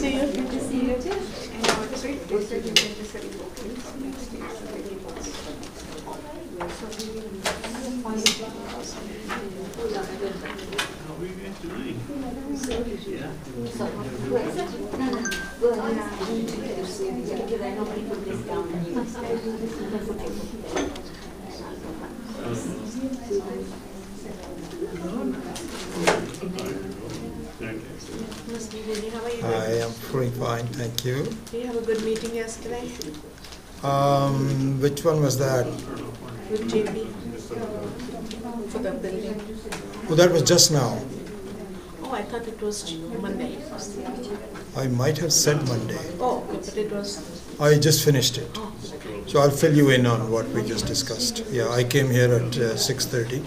see you. Good to see you too. And next week, they said you made this very okay. So next week, so they keep on this for next week. So we will find it. How are you guys doing? Yeah. I am pretty fine, thank you. Did you have a good meeting yesterday Which one was that? with JP for the building? Oh, that was just now. Oh, I thought it was Monday. I might have said Monday. Oh, okay, but it was. I just finished it. Oh, So I'll fill you in on what we just discussed. Yeah, I came here at 6:30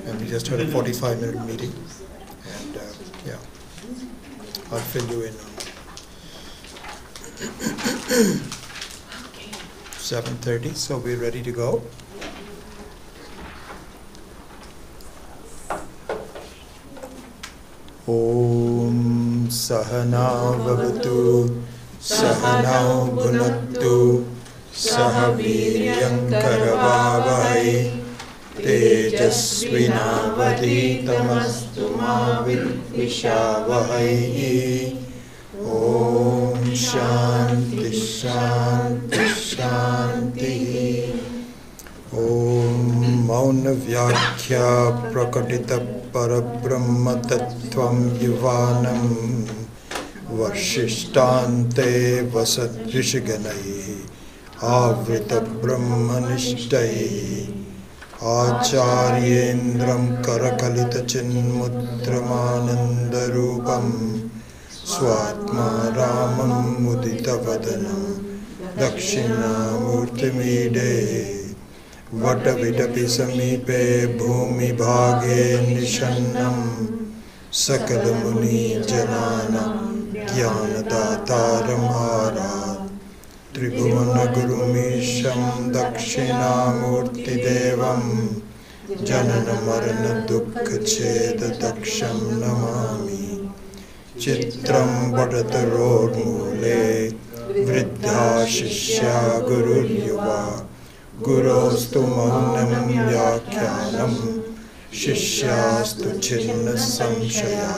and we just had a 45-minute meeting. And yeah, I'll fill you in on 7:30, so we're ready to go. Om Sahana Bhavatu Sahanau Bhunattu Saha Viryam Karavavai Tejasvinavaditamastu ma Vidvishavahai. Om Shanti Shanti Shanti. Om Mauna Vyakhya Prakatita Parabrahma Tattvam Yuvanam Vashistante Vasadrishiganai Avrita Brahmanishtai Acharyendram Karakalita Chinmudramanandarupam Swatma Ramam Mudita Vadanam Dakshinamurtimide Vatavidapi Samipe Bhumi Bhage Nishannam Sakalamuni Janana Jnanadataram Arat Tribhuvana Gurumisham Dakshinamurti Devam Janana Marana Dukkha Cheda Daksham Namami Chitram Bhattataror Mule Vriddha Shishya Gurur Yuva Gurostu Maunam Vyakhyanam Shishyastu Chinna Samshaya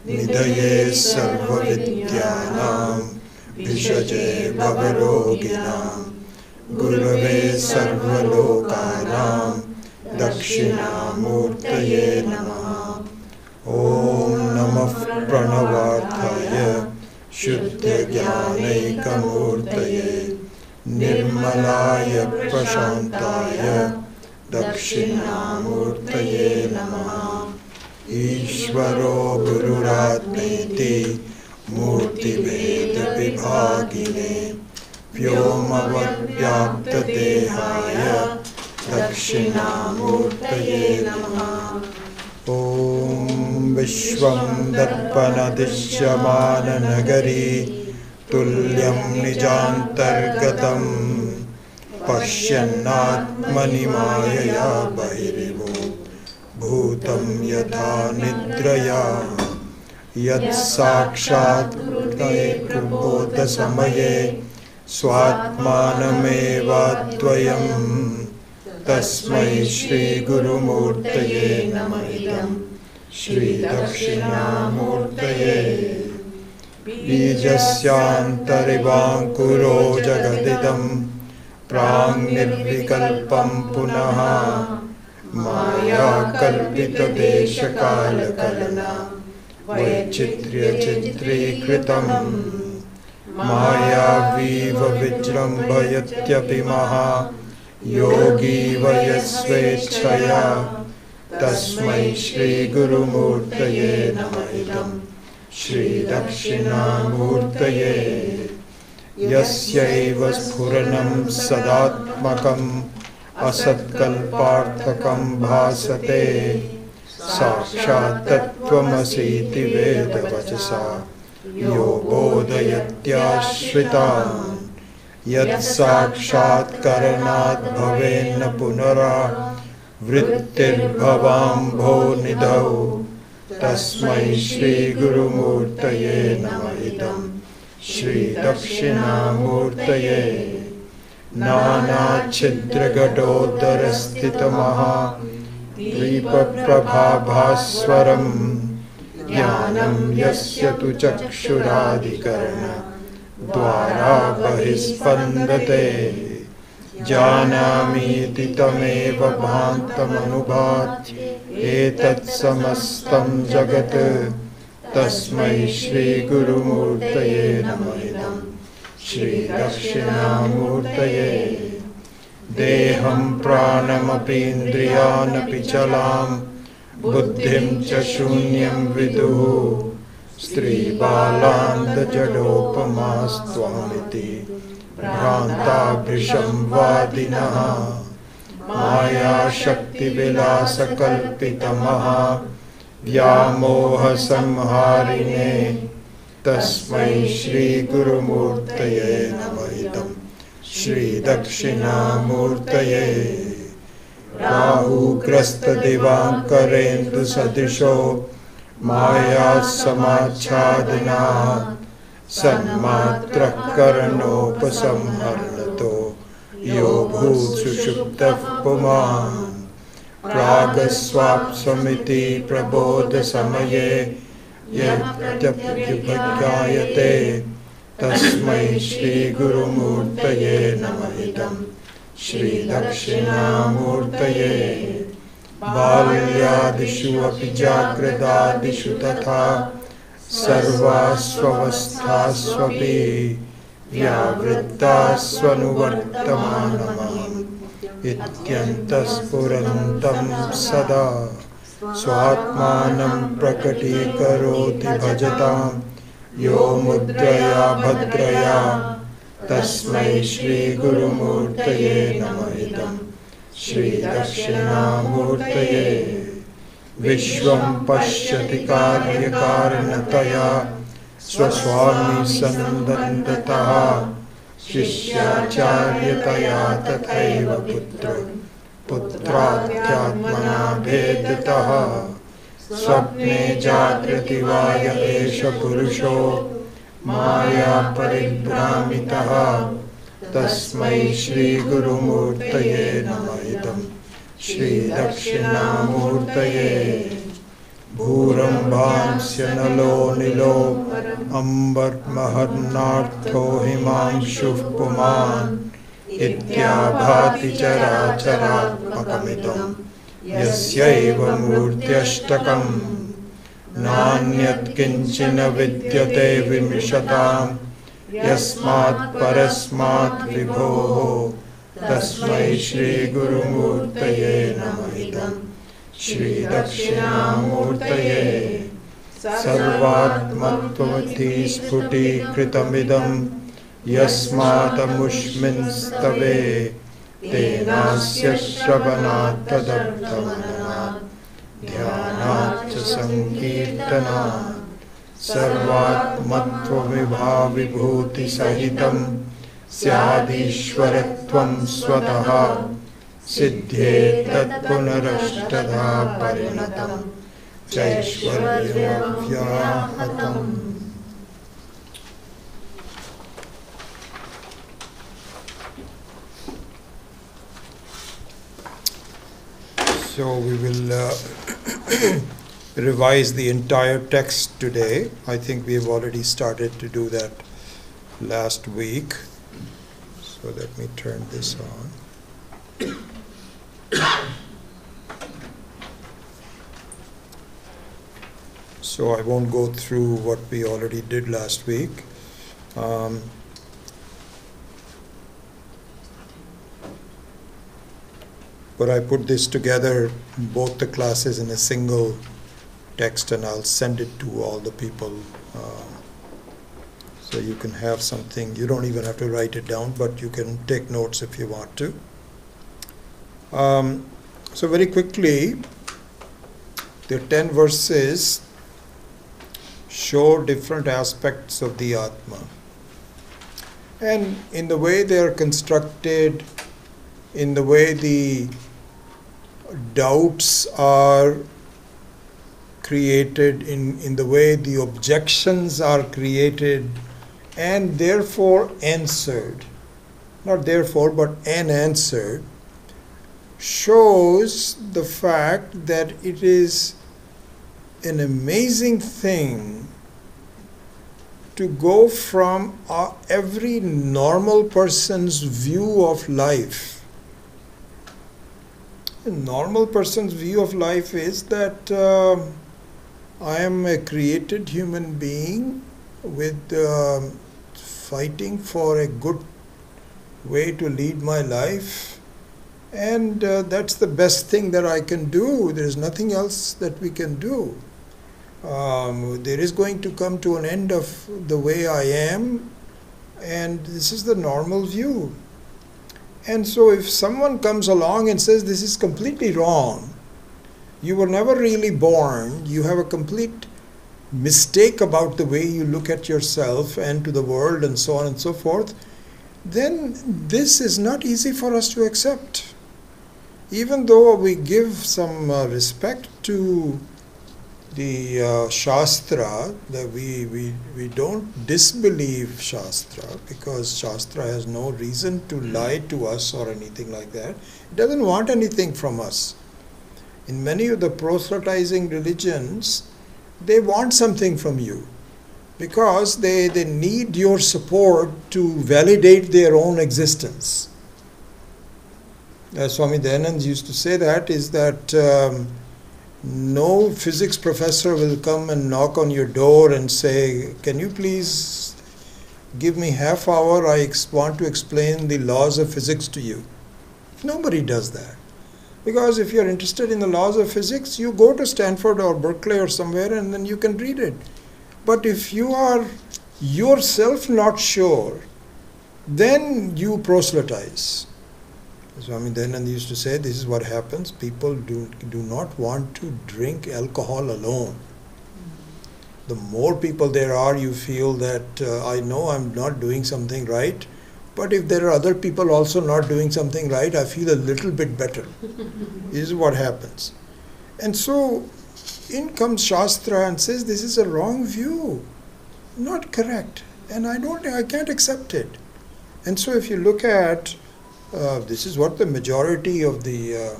Nidaye Sarva Vidyanam Vishaje Bhavaroginam Gurave Sarva Lokanam Dakshinamurtaye Namaha. Om Namah Pranavarthaya Shuddha Jnanaikamurtaye Nirmalaya Prashantaya Dakshinamurtaye Namaha. Ishvaro Gururatmeti Murti Veda Vibhagine Vyomavad Vyapta Dehaya Dakshinamurtaye Namaha. Om Vishwam Darpana Dishyamana Nagari Tulyam Nijantargatam Pashyannatmani Mayaya Bahirivo Bhutam Yatha Nidraya Yat Sakshat Prabodha Samaye Swatmanamevadvayam Tasmai Shri Guru Murtaye Namahidam Shri Dakshinamurtaye Bijasyantarivānkuro jagadidam prāṅ nirvikalpam punaha maya kalpita deshakala kalana vaichitrya chitrikritam maya viva vijrambhayatyapi maha yogi vayasvechaya tasmai Shri Guru Murtaye Namahidam Shri Dakshinamurtaye Yasyaiva Sphuranam Sadatmakam Asatkalparthakam Bhasate Sakshat Tattvamasiti Veda Vachasa Yo Bodhayatyashritam Yat Sakshat Karanat Bhavenna Punara Vrittir Bhavambho Nidhau Tasmai Shri Guru Murtaye Namah. Namahidam Shri Dakshinamurtaye Nana Chidragadodharastitamaha Vipaprabhabhaswaram Jnanam Yasya Tu Chakshuradhikarana Dvara Bahispandate Janamiti Tameva Bhantamanubhat Etat Samastam Jagat Tasmai Shri Guru Murtaye Namahidam Shri Dakshinamurtaye Deham Pranamapi Indriyanapi Chalam Buddhim Cha Shunyam Viduhu Stri Balanda Jadopamastwamiti Bhranta Brisham Vadinaha Maya Shakti Vilasa Kalpitamaha Vyamoha Samharine Tasmai Shri Guru Murtaye Namahidam Shri Dakshinamurtaye Rahu Grasta Divankarendu Sadisho Maya Samachadana Sanmatra Karanopasamharnato Yo Bhut Sushuptah Puman Pragaswapsamiti Prabodha Samaye Yatyapyubhagyayate Tasmai Shri Guru Murtaye Namahidam Shri Dakshinamurtaye Balyadishu api jagradadishu tatha Sarvasvavasthasvapi Vyavrittasvanuvartamanamam Ityantaspurantam sada Swatmanam prakatikaroti bhajatam Yo mudraya bhadraya Tasmai Shri Guru Murtaye Namahidam Shri Dakshinamurtaye Vishwam Pashyati Karyakaranataya Swaswami Sanandandataha Shishyacharya Tathaiva Putra Putratyatmana Vedataha Swapne Jagrati Vaya Esha Purusho Maya Paribhramitaha Tasmai Shri Guru Murtaye Namahidam Shri Dakshinamurtaye Bhurambhamsya Nalo Nilo Ambar Maharnartho Himangshuv Puman Ityabhati Characharatmakamidam Yasyaiva Murtyashtakam Nanyat Kinchina Vidyate Vimishatam Yasmat Parasmat Vibhoho Tasmai Shri Guru Murtaye Namahidam Shri Dakshinamurtaye Sarvatmatvati Sputi Kritamidam Yasmatamushminstave Tenasya Shravanat Tadabdhamanat Dhyanat Cha Sankirtanat Sarvatmatva Vibhavibhuti Sahitam Syadishwaratvam Swataha Siddhe Tat Punarashtadha Parinatam Jaishwaryavyahatam. So we will revise the entire text today. I think we have already started to do that last week. So let me turn this on. So I won't go through what we already did last week. But I put this together, both the classes, in a single text, and I'll send it to all the people. So you can have something. You don't even have to write it down, but you can take notes if you want to. So very quickly, the 10 verses show different aspects of the Atma. And in the way they are constructed, in the way the doubts are created, in the way the objections are created and therefore answered, not therefore but unanswered, shows the fact that it is an amazing thing to go from every normal person's view of life. A normal person's view of life is that I am a created human being with fighting for a good way to lead my life, and that's the best thing that I can do. There is nothing else that we can do. There is going to come to an end of the way I am, and this is the normal view. And so if someone comes along and says this is completely wrong, you were never really born, you have a complete mistake about the way you look at yourself and to the world and so on and so forth, then this is not easy for us to accept. Even though we give some respect to the Shastra, that we don't disbelieve Shastra, because Shastra has no reason to lie to us or anything like that. It doesn't want anything from us. In many of the proselytizing religions, they want something from you, because they need your support to validate their own existence. Swami Dayanand used to say that, is that no physics professor will come and knock on your door and say, can you please give me half hour, I want to explain the laws of physics to you. Nobody does that. Because if you're interested in the laws of physics, you go to Stanford or Berkeley or somewhere and then you can read it. But if you are yourself not sure, then you proselytize. Swami Dayananda used to say, this is what happens. People do not want to drink alcohol alone. The more people there are, you feel that I know I'm not doing something right, but if there are other people also not doing something right, I feel a little bit better. This is what happens. And so in comes Shastra and says this is a wrong view, not correct, and I can't accept it. And so if you look at this is what the majority of the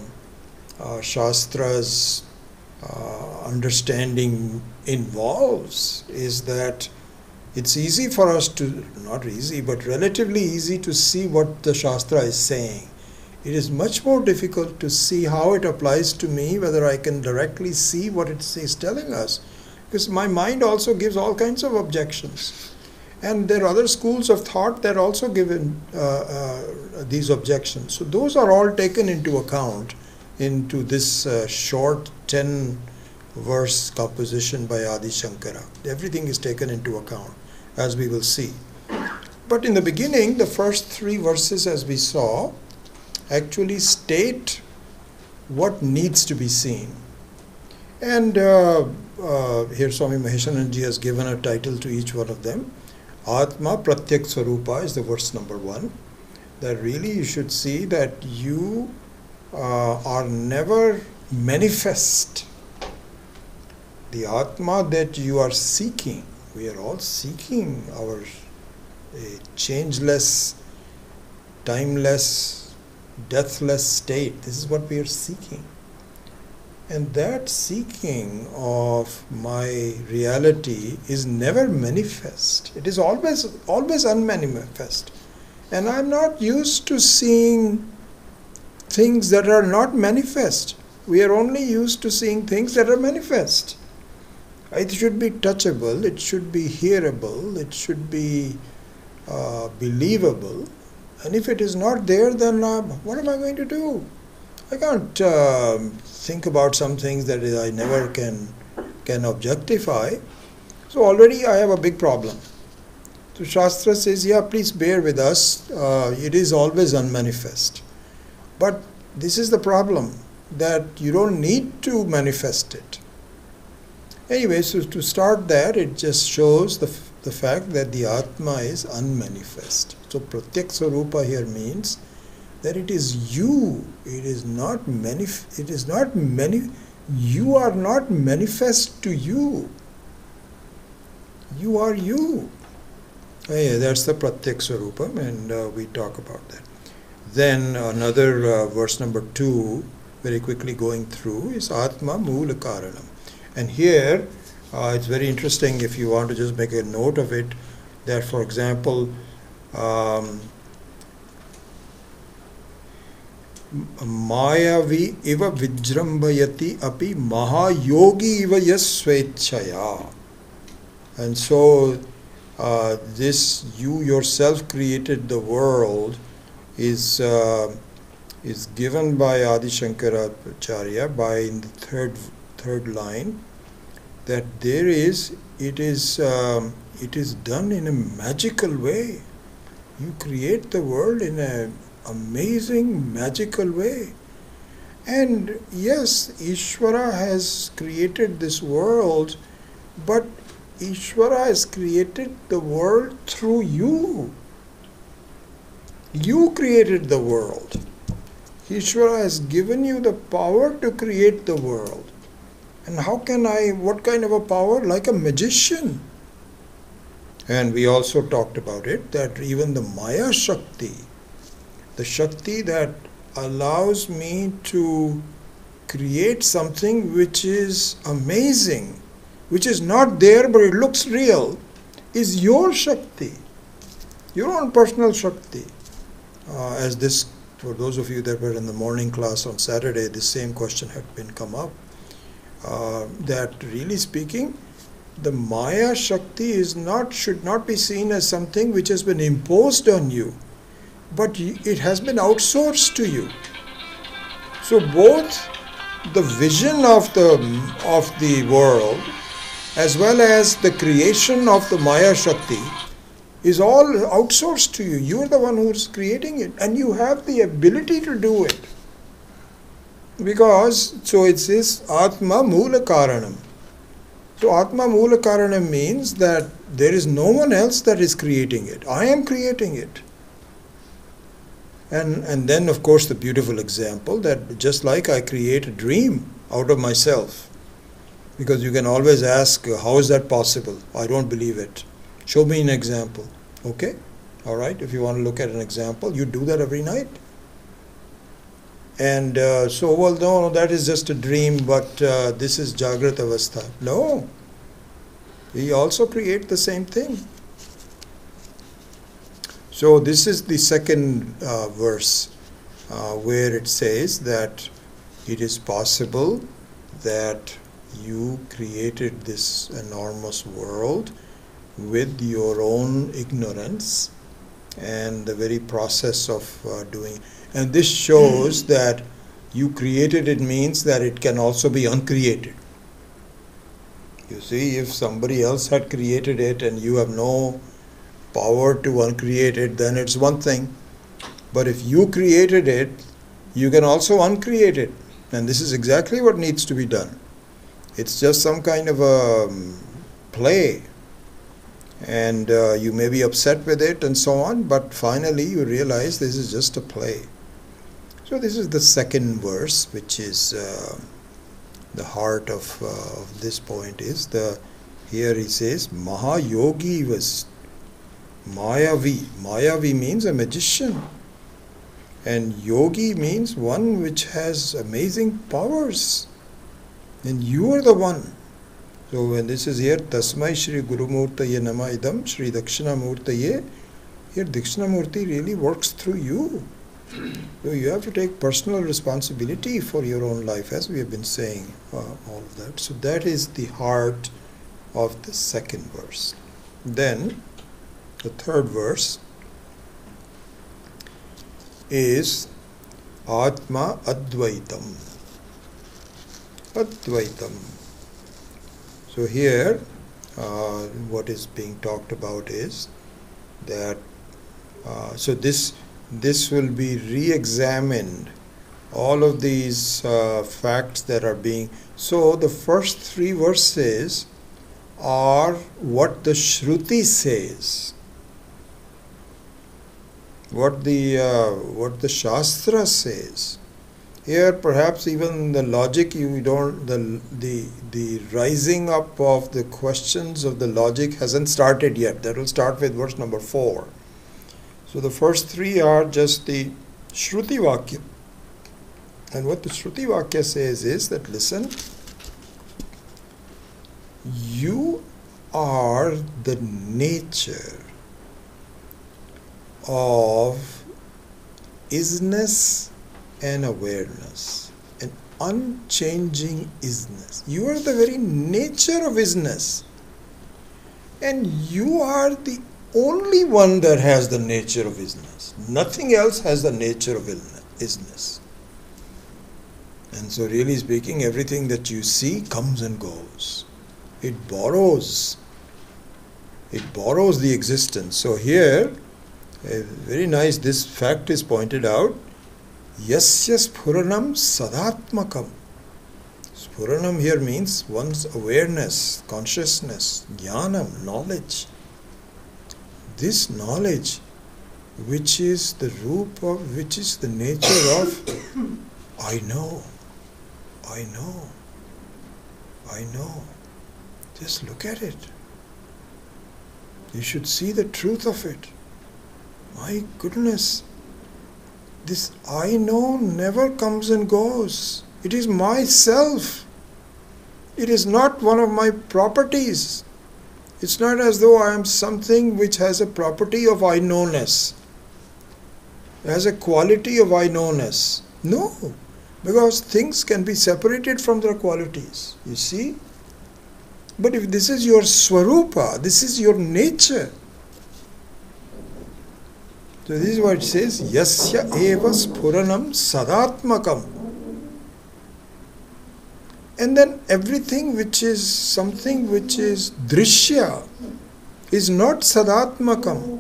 Shastra's understanding involves, is that it's easy for us to, not easy, but relatively easy to see what the Shastra is saying. It is much more difficult to see how it applies to me, whether I can directly see what it is telling us. Because my mind also gives all kinds of objections. And there are other schools of thought that also give in these objections. So those are all taken into account into this short 10-verse composition by Adi Shankara. Everything is taken into account, as we will see. But in the beginning, the first 3 verses, as we saw, actually state what needs to be seen. And here Swami Maheshananji has given a title to each one of them. Atma Pratyak Swarupa is the verse number 1. That really you should see that you are never manifest. The Atma that you are seeking, we are all seeking our changeless, timeless, deathless state. This is what we are seeking. And that seeking of my reality is never manifest. It is always unmanifest. And I'm not used to seeing things that are not manifest. We are only used to seeing things that are manifest. It should be touchable, it should be hearable, it should be believable. And if it is not there, then what am I going to do? I can't think about some things that I never can objectify. So already I have a big problem. So Shastra says, yeah, please bear with us. It is always unmanifest. But this is the problem, that you don't need to manifest it. Anyway, so to start that, it just shows the fact that the Atma is unmanifest. So Pratyak Swarupa here means that it is you. It is not You are not manifest to you. You are you. Yeah, that's the Pratyak Swarupam, and we talk about that. Then another verse number 2, very quickly going through, is Atma Moola Karanam. And here it's very interesting if you want to just make a note of it, that for example, Mayavi iva vijrambayati api mahayogi iva yas swechaya. And so this you yourself created the world is given by Adi Shankaracharya by in the third line, that it is done in a magical way. You create the world in an amazing magical way. And yes, Ishvara has created this world, but Ishvara has created the world through you. You created the world. Ishvara has given you the power to create the world. And what kind of a power? Like a magician. And we also talked about it, that even the Maya Shakti, the Shakti that allows me to create something which is amazing, which is not there but it looks real, is your Shakti, your own personal Shakti. As this, for those of you that were in the morning class on Saturday, the same question had been come up, that really speaking, the Maya Shakti should not be seen as something which has been imposed on you, but it has been outsourced to you. So both the vision of the world as well as the creation of the Maya Shakti is all outsourced to you. You are the one who is creating it, and you have the ability to do it. So it says Atma Moola Karanam. So Atma Moola Karanam means that there is no one else that is creating it. I am creating it. And then of course the beautiful example that just like I create a dream out of myself, because you can always ask, how is that possible? I don't believe it. Show me an example. Okay? Alright, if you want to look at an example, you do that every night. And no, that is just a dream, but this is Jagrat Avastha. No. We also create the same thing. So this is the second verse where it says that it is possible that you created this enormous world with your own ignorance and the very process of doing. And this shows that you created it means that it can also be uncreated. You see, if somebody else had created it and you have no power to uncreate it, then it's one thing. But if you created it, you can also uncreate it. And this is exactly what needs to be done. It's just some kind of a play. And you may be upset with it and so on, but finally you realize this is just a play. So this is the second verse, which is the heart of this point is here he says, Mahayogi was Mayavi. Mayavi means a magician. And yogi means one which has amazing powers. And you are the one. So when this is here, Tasmai Shri Gurumurtaye Nama Idam Shri DakshinaMurthaye, here Dakshinamurthy really works through you. So you have to take personal responsibility for your own life, as we have been saying all of that. So that is the heart of the second verse. Then the third verse is Atma Advaitam. Advaitam. So here what is being talked about is that so this will be re-examined, all of these facts that are being. So the first three verses are what the Shruti says, what the Shastra says. Here perhaps even the logic you don't, the rising up of the questions of the logic hasn't started yet. That will start with verse number 4. So the first three are just the Shruti Vakya. And what the Shruti Vakya says is that, listen, you are the nature of isness and awareness, an unchanging isness. You are the very nature of isness, and you are the only one that has the nature of isness. Nothing else has the nature of isness. And so really speaking, everything that you see comes and goes. It borrows the existence. So here, very nice, this fact is pointed out. Yasya sphuranam sadatmakam. Sphuranam here means one's awareness, consciousness, jnanam, knowledge. This knowledge, which is the root of, which is the nature of, I know. Just look at it. You should see the truth of it. My goodness. This I know never comes and goes. It is myself. It is not one of my properties. It's not as though I am something which has a property of I knownness, has a quality of I knownness. No, because things can be separated from their qualities. You see? But if this is your swarupa, this is your nature. So this is what it says, Yasya eva sphuranam sadatmakam. And then everything which is something which is drishya is not sadatmakam.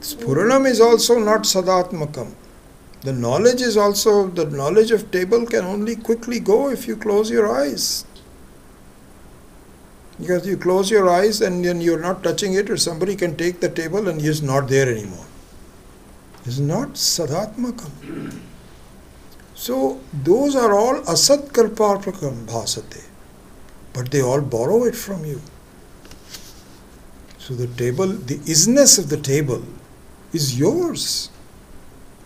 Sphuranam is also not sadatmakam. The knowledge is also, the knowledge of table can only quickly go if you close your eyes. Because you close your eyes and then you're not touching it, or somebody can take the table and it's not there anymore. It's not sadatmakam. So those are all asat kalparpakam bhasate. But they all borrow it from you. So the table, the isness of the table is yours.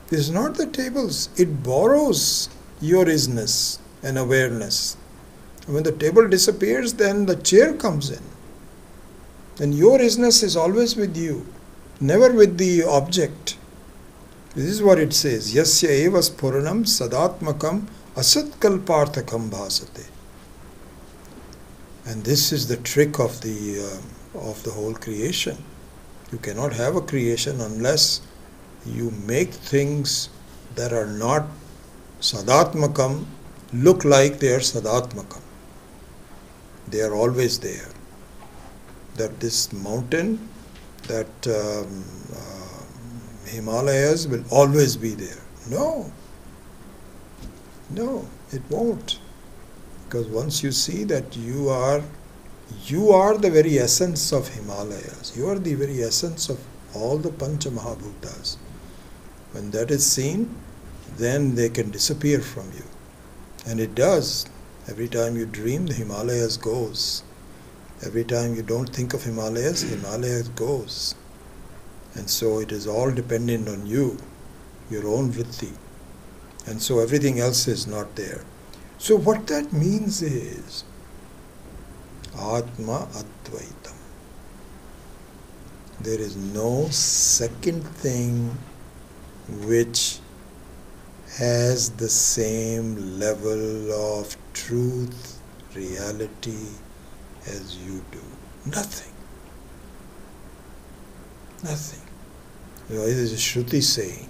It is not the table's. It borrows your isness and awareness. When the table disappears, then the chair comes in. And your isness is always with you, never with the object. This is what it says. Yasya eva sphuranam sadatmakam asat kalparthakam bhasate. And this is the trick of the whole creation. You cannot have a creation unless you make things that are not sadatmakam look like they are sadatmakam. They are always there. That this mountain, that Himalayas will always be there. No, it won't. Because once you see that you are the very essence of Himalayas. You are the very essence of all the Pancha Mahabhutas. When that is seen, then they can disappear from you. And it does. Every time you dream, the Himalayas goes. Every time you don't think of Himalayas, Himalayas goes. And so it is all dependent on you, your own vritti. And so everything else is not there. So what that means is Atma Advaitam. There is no second thing which has the same level of truth, reality as you do. Nothing. This is a Shruti saying.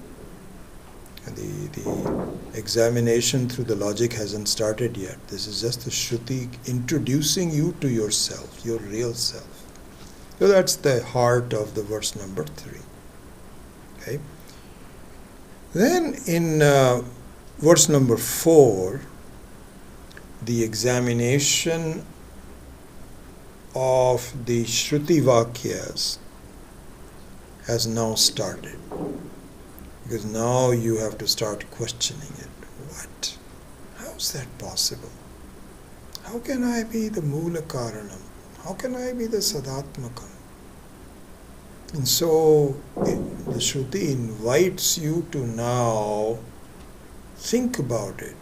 The examination through the logic hasn't started yet. This is just the Shruti introducing you to yourself, your real self. So that's the heart of the verse number 3. Okay. Then in verse number 4, the examination of the Shruti Vakyas has now started. Because now you have to start questioning it. What? How is that possible? How can I be the Mula Karanam? How can I be the Sadatmakam? And so the Shruti invites you to now think about it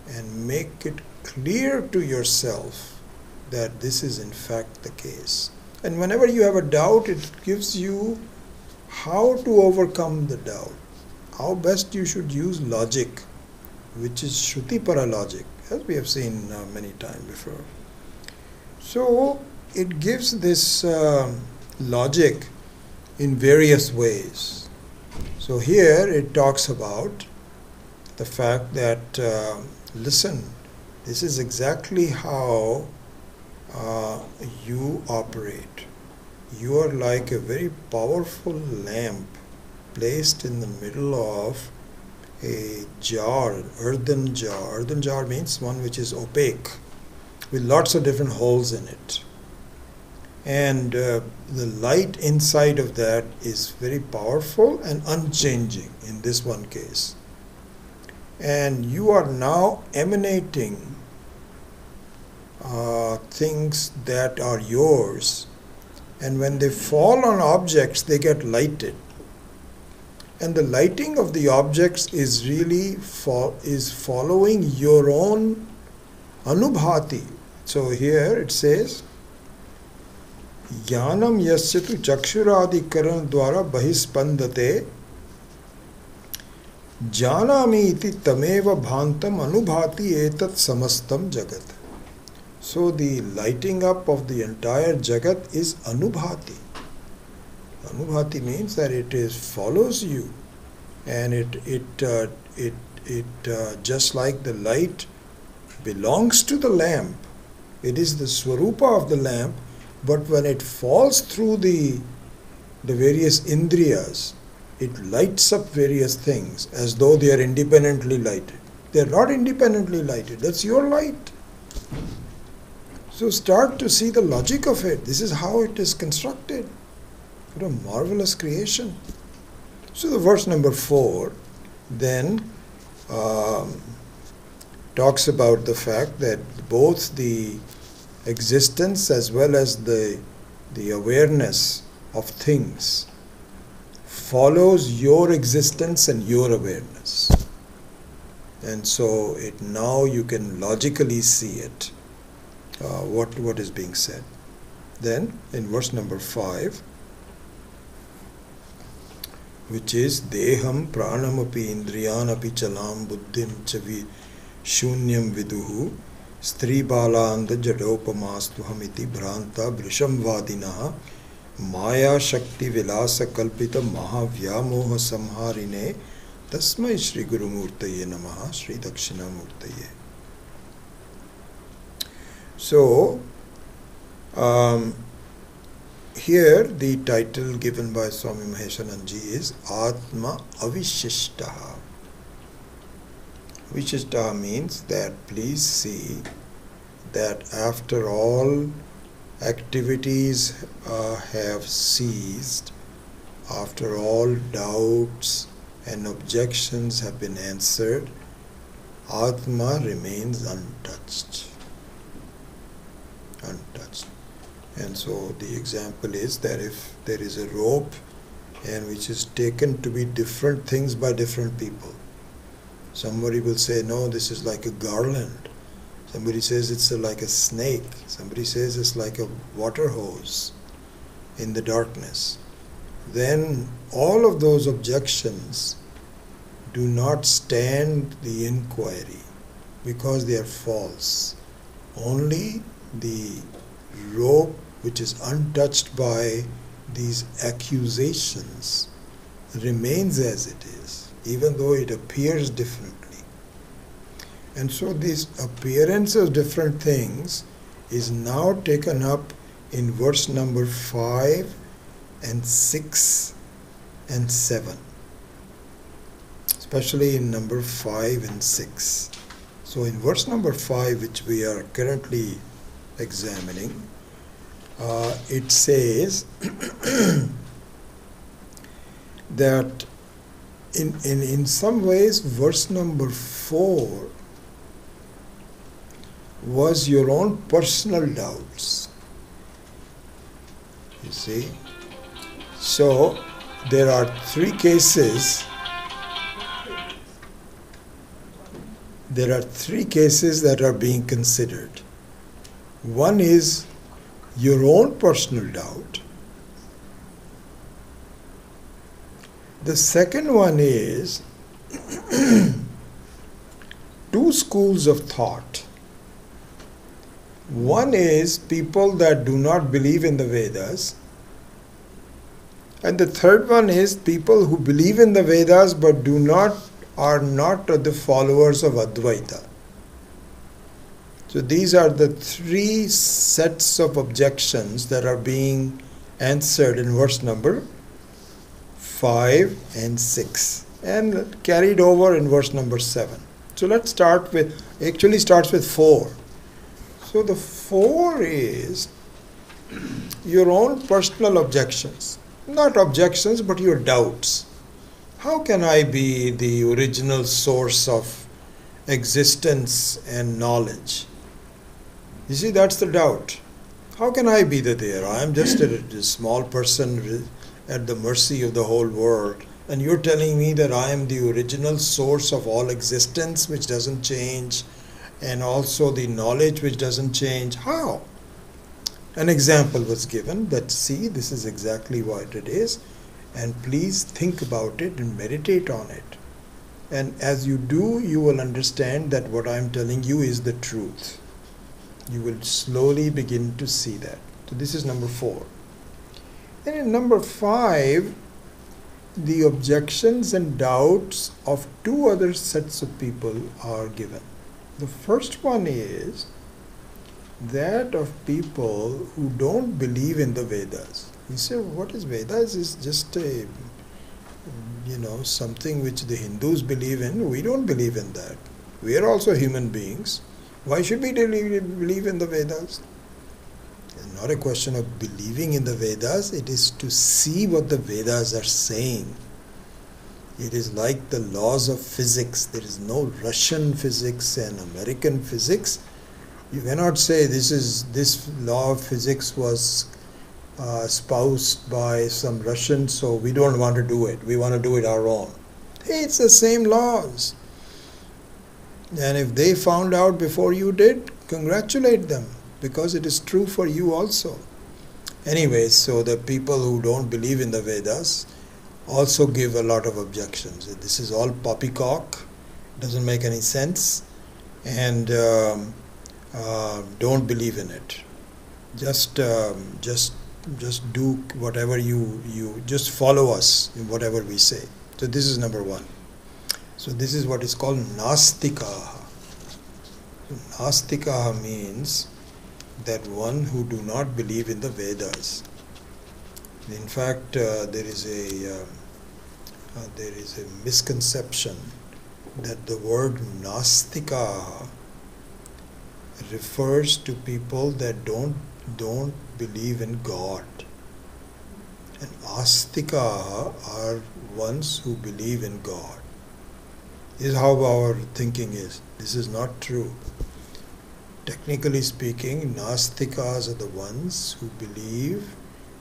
and make it clear to yourself that this is in fact the case. And whenever you have a doubt, it gives you how to overcome the doubt. How best you should use logic, which is Shruti para logic, as we have seen many times before. So it gives this logic in various ways. So here it talks about the fact that, listen, this is exactly how you operate. You are like a very powerful lamp placed in the middle of a jar, earthen jar. Earthen jar means one which is opaque, with lots of different holes in it. And the light inside of that is very powerful and unchanging in this one case. And you are now emanating things that are yours, and when they fall on objects, they get lighted. And the lighting of the objects is really following your own anubhati. So here it says, Jnanam yasya tu chakshuradi dwara bahispandate janami iti tameva bhantam anubhati etat samastam jagat. So the lighting up of the entire jagat is anubhati. Anubhati means that it follows you, and it just like the light belongs to the lamp. It is the swarupa of the lamp, but when it falls through the various indriyas, it lights up various things as though they are independently lighted. They are not independently lighted. That's your light. So start to see the logic of it. This is how it is constructed. What a marvelous creation. So the verse number 4 then talks about the fact that both the existence as well as the awareness of things follows your existence and your awareness. And so now you can logically see it, what is being said. Then in verse number 5, which is Deham pranamapi indriyanapi chalam buddhim chavi shunyam viduhu stri balanda jadopamastuhamiti bhranta brishamvadinaha maya shakti vilasa kalpita mahavyamoha samharine tasmai Shri Gurumurtaye namaha Shri DakshinaMurthy. So here the title given by Swami Maheshananji is Atma Avishishtaha. Avishishtaha means that please see that after all activities have ceased, after all doubts and objections have been answered, Atma remains untouched. Untouched. And so the example is that if there is a rope and which is taken to be different things by different people, somebody will say, no, this is like a garland. Somebody says it's like a snake. Somebody says it's like a water hose in the darkness. Then all of those objections do not stand the inquiry because they are false. Only the rope which is untouched by these accusations remains as it is, even though it appears differently. And so this appearance of different things is now taken up in verse number 5 and 6 and 7, especially in number 5 and 6. So in verse number 5, which we are currently examining, it says that in some ways, verse number 4 was your own personal doubts. You see? So, there are three cases. There are three cases that are being considered. One is your own personal doubt. The second one is two schools of thought. One is people that do not believe in the Vedas, and the third one is people who believe in the Vedas but are not the followers of Advaita. So these are the three sets of objections that are being answered in verse number 5 and 6 and carried over in verse number 7. So let's start with, actually starts with 4. So the 4 is your own personal objections. Not objections, but your doubts. How can I be the original source of existence and knowledge? You see, that's the doubt. How can I be there? I am just a small person at the mercy of the whole world. And you're telling me that I am the original source of all existence which doesn't change, and also the knowledge which doesn't change. How? An example was given that, see, this is exactly what it is, and please think about it and meditate on it. And as you do, you will understand that what I am telling you is the truth. You will slowly begin to see that. So this is number 4. And in number 5, the objections and doubts of two other sets of people are given. The first one is that of people who don't believe in the Vedas. You say, what is Vedas? It's just a, something which the Hindus believe in. We don't believe in that. We are also human beings. Why should we believe in the Vedas? It's not a question of believing in the Vedas. It is to see what the Vedas are saying. It is like the laws of physics. There is no Russian physics and American physics. You cannot say this law of physics was espoused by some Russian, so we don't want to do it. We want to do it our own. Hey, it's the same laws. And if they found out before you did, congratulate them, because it is true for you also. Anyways, so the people who don't believe in the Vedas also give a lot of objections. This is all poppycock, doesn't make any sense, and don't believe in it. Just do whatever you just follow us in whatever we say. So this is number 1. So this is what is called Nastikaha. Nastikaha means that one who do not believe in the Vedas. In fact, there is a misconception that the word Nastikaha refers to people that don't believe in God. And Astikaha are ones who believe in God. This is how our thinking is. This is not true. Technically speaking, Nastikas are the ones who believe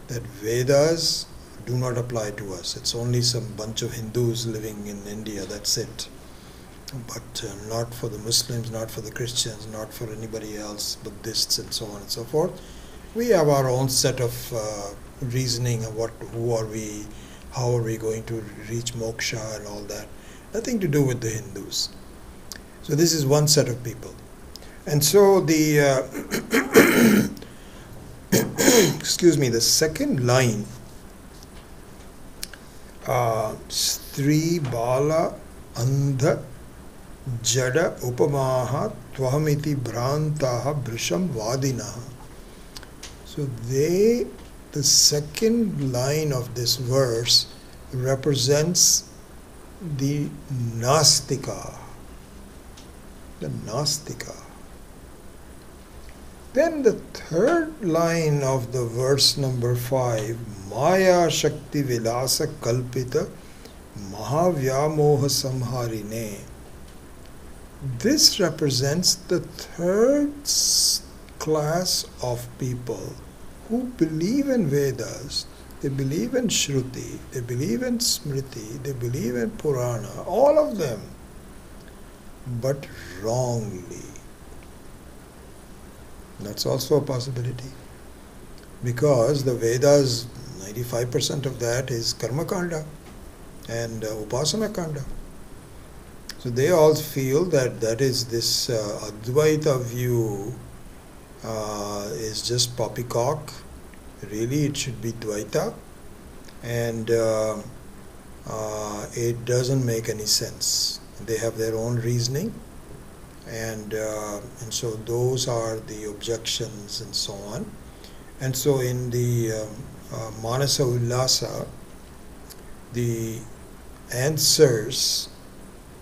that Vedas do not apply to us. It's only some bunch of Hindus living in India, that's it. But not for the Muslims, not for the Christians, not for anybody else, Buddhists and so on and so forth. We have our own set of reasoning of who are we, how are we going to reach moksha and all that. Nothing to do with the Hindus. So this is one set of people. And so the the second line, Stri Bala Andha Jada Upamaha Tvahamiti Bhrantaha Brisham Vadinaha. So the second line of this verse represents the Nastika. The Nastika. Then the third line of the verse number 5, Maya Shakti Vilasa Kalpita Mahavyamoha Samharine. This represents the third class of people who believe in Vedas. They believe in Shruti, they believe in Smriti, they believe in Purana, all of them, but wrongly. That's also a possibility, because the Vedas, 95% of that is Karma Kanda and Upasana Kanda. So they all feel that is this Advaita view is just poppycock. Really, it should be Dvaita, and it doesn't make any sense. They have their own reasoning, and so those are the objections and so on. And so in the Manasa Ullasa, the answers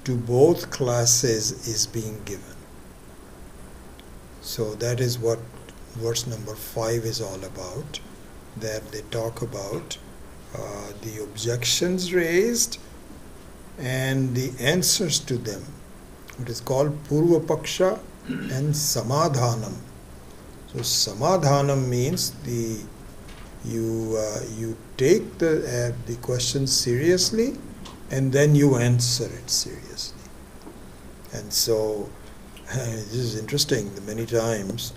to both classes is being given. So that is what verse number 5 is all about, that they talk about the objections raised and the answers to them. It is called Purva Paksha and Samadhanam. So Samadhanam means you take the question seriously and then you answer it seriously. And so this is interesting. Many times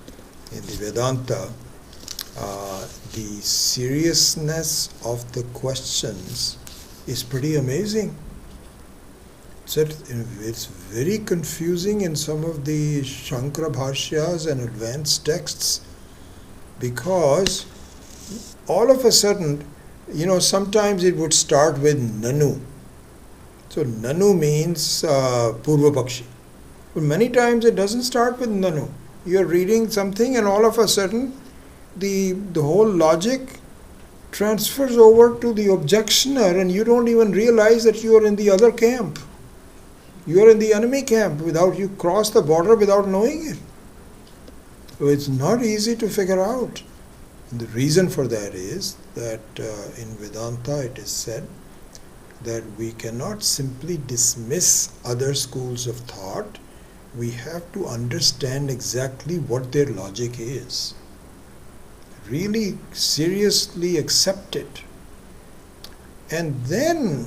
in the Vedanta, the seriousness of the questions is pretty amazing. So it's very confusing in some of the Shankara Bhashyas and advanced texts, because all of a sudden, sometimes it would start with Nanu. So Nanu means Purva Pakshi. But many times it doesn't start with Nanu. You're reading something and all of a sudden the whole logic transfers over to the objectioner, and you don't even realize that you are in the other camp. You are in the enemy camp you cross the border without knowing it. So it's not easy to figure out. And the reason for that is that in Vedanta it is said that we cannot simply dismiss other schools of thought. We have to understand exactly what their logic is. Really seriously accept it. And then,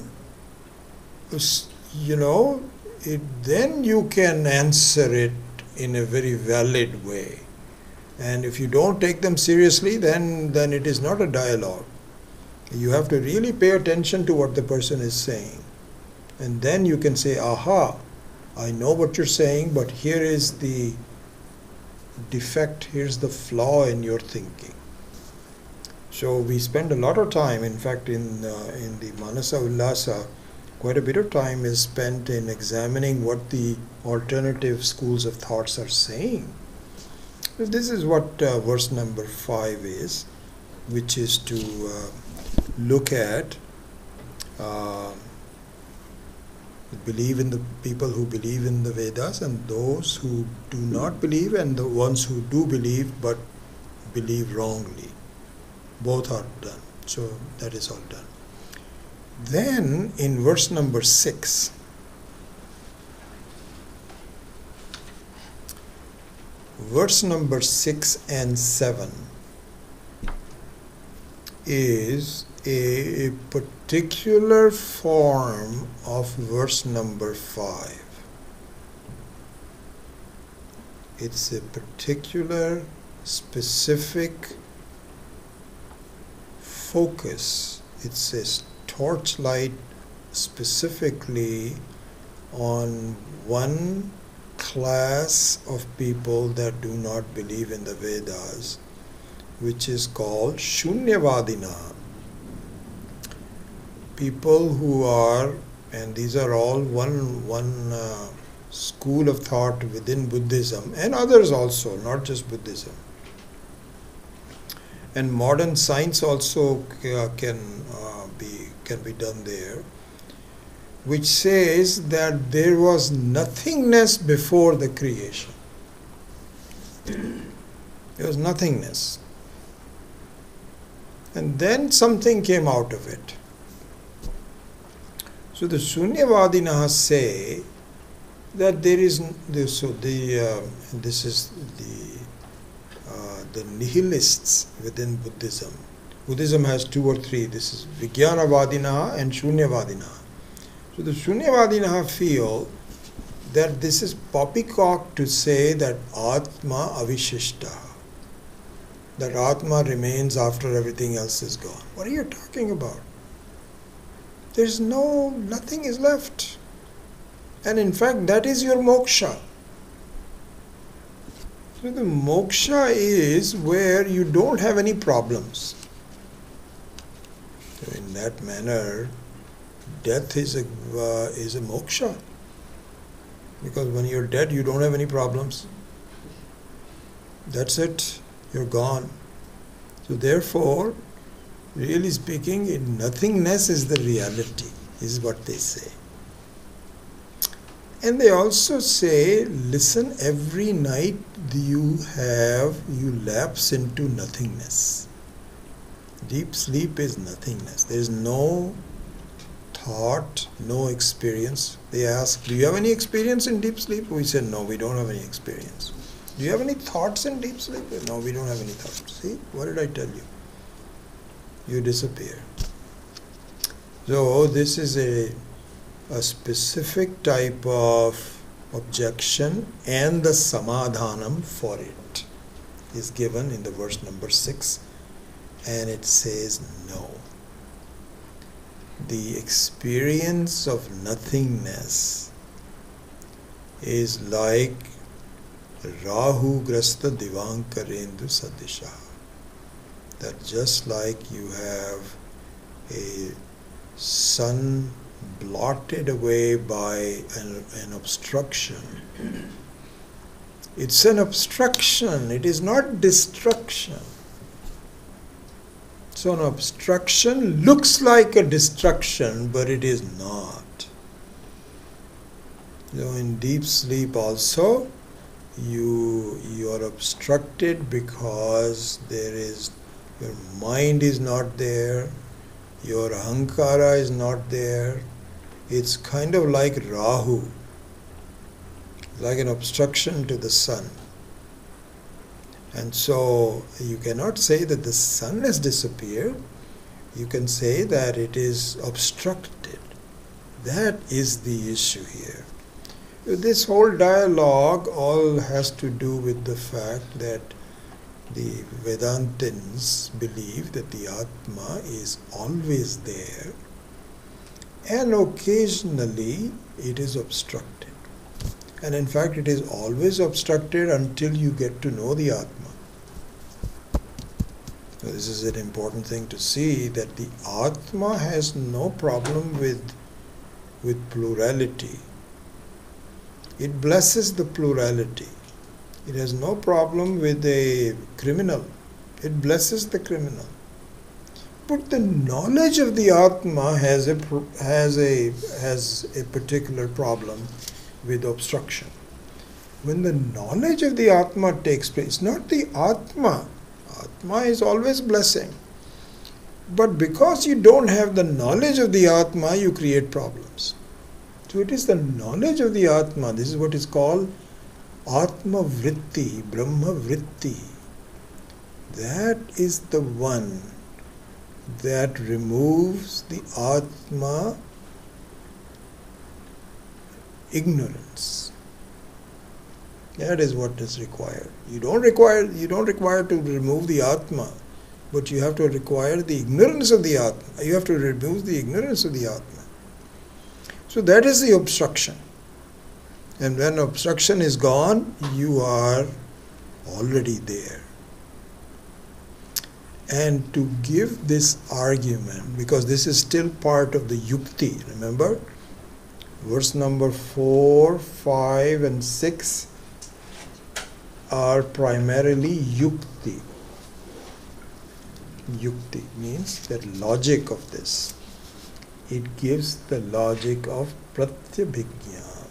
then you can answer it in a very valid way. And if you don't take them seriously, then it is not a dialogue. You have to really pay attention to what the person is saying. And then you can say, aha, I know what you're saying, but here is the defect, here's the flaw in your thinking. So we spend a lot of time, in fact in the Manasa Ullasa, quite a bit of time is spent in examining what the alternative schools of thoughts are saying. This is what verse number 5 is, which is to look at believe in the people who believe in the Vedas and those who do not believe, and the ones who do believe but believe wrongly. Both are done. So that is all done. Then in verse number 6, verse number 6 and 7 is a particular form of verse number 5. It's a particular, specific focus. It's a torchlight specifically on one class of people that do not believe in the Vedas, which is called Shunyavadina. People who are, and these are all one school of thought within Buddhism, and others also, not just Buddhism. And modern science also can be done there, which says that there was nothingness before the creation. There was nothingness. And then something came out of it. So the Shunyavadinaha say that there is this is the nihilists within Buddhism. Buddhism has two or three. This is Vijnanavadinaha and Shunyavadinaha. So the Shunyavadinaha feel that this is poppycock to say that Atma avishishta, that Atma remains after everything else is gone. What are you talking about? There's nothing is left. And in fact, that is your moksha. So the moksha is where you don't have any problems. So in that manner, death is a moksha. Because when you're dead, you don't have any problems. That's it. You're gone. So therefore, really speaking, nothingness is the reality, is what they say. And they also say, listen, every night you lapse into nothingness. Deep sleep is nothingness. There is no thought, no experience. They ask, do you have any experience in deep sleep? We said, no, we don't have any experience. Do you have any thoughts in deep sleep? No, we don't have any thoughts. See, what did I tell you? You disappear. So this is a specific type of objection, and the samadhanam for it is given in the verse number 6, and it says no. The experience of nothingness is like Rahu grasta divankarendu sadisha. That just like you have a sun blotted away by an obstruction. It's an obstruction, it is not destruction. So an obstruction looks like a destruction, but it is not. So in deep sleep also, you are obstructed because your mind is not there, your ahankara is not there. It's kind of like Rahu, like an obstruction to the sun. And so you cannot say that the sun has disappeared. You can say that it is obstructed. That is the issue here. This whole dialogue all has to do with the fact that the Vedantins believe that the Atma is always there, and occasionally it is obstructed. And in fact, it is always obstructed until you get to know the Atma. So this is an important thing to see, that the Atma has no problem with plurality. It blesses the plurality. It has no problem with a criminal. It blesses the criminal. But the knowledge of the Atma has a particular problem with obstruction. When the knowledge of the Atma takes place, not the Atma. Atma is always blessing. But because you don't have the knowledge of the Atma, you create problems. So it is the knowledge of the Atma. This is what is called Atma Vritti, Brahma Vritti. That is the one that removes the Atma ignorance. That is what is required. You don't require to remove the Atma, but you have to require the ignorance of the Atma. You have to remove the ignorance of the Atma. So that is the obstruction. And when obstruction is gone, you are already there. And to give this argument, because this is still part of the yukti, remember? Verse number 4, 5 and 6 are primarily yukti. Yukti means that logic of this. It gives the logic of pratyabhijna.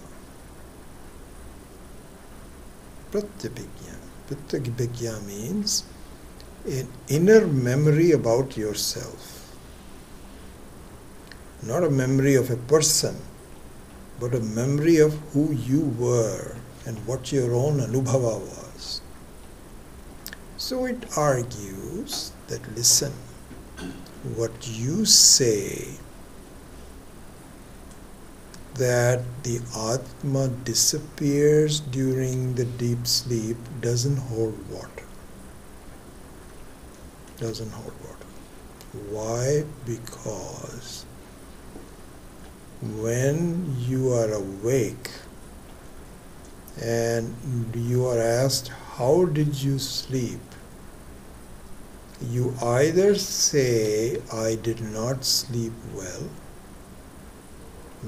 Pratyabhijna. Pratyabhijna means an inner memory about yourself. not a memory of a person, but a memory of who you were and what your own anubhava was. So it argues that, listen, what you say that the Atma disappears during the deep sleep doesn't hold water. Doesn't hold water. Why? Because when you are awake and you are asked, how did you sleep? You either say, I did not sleep well,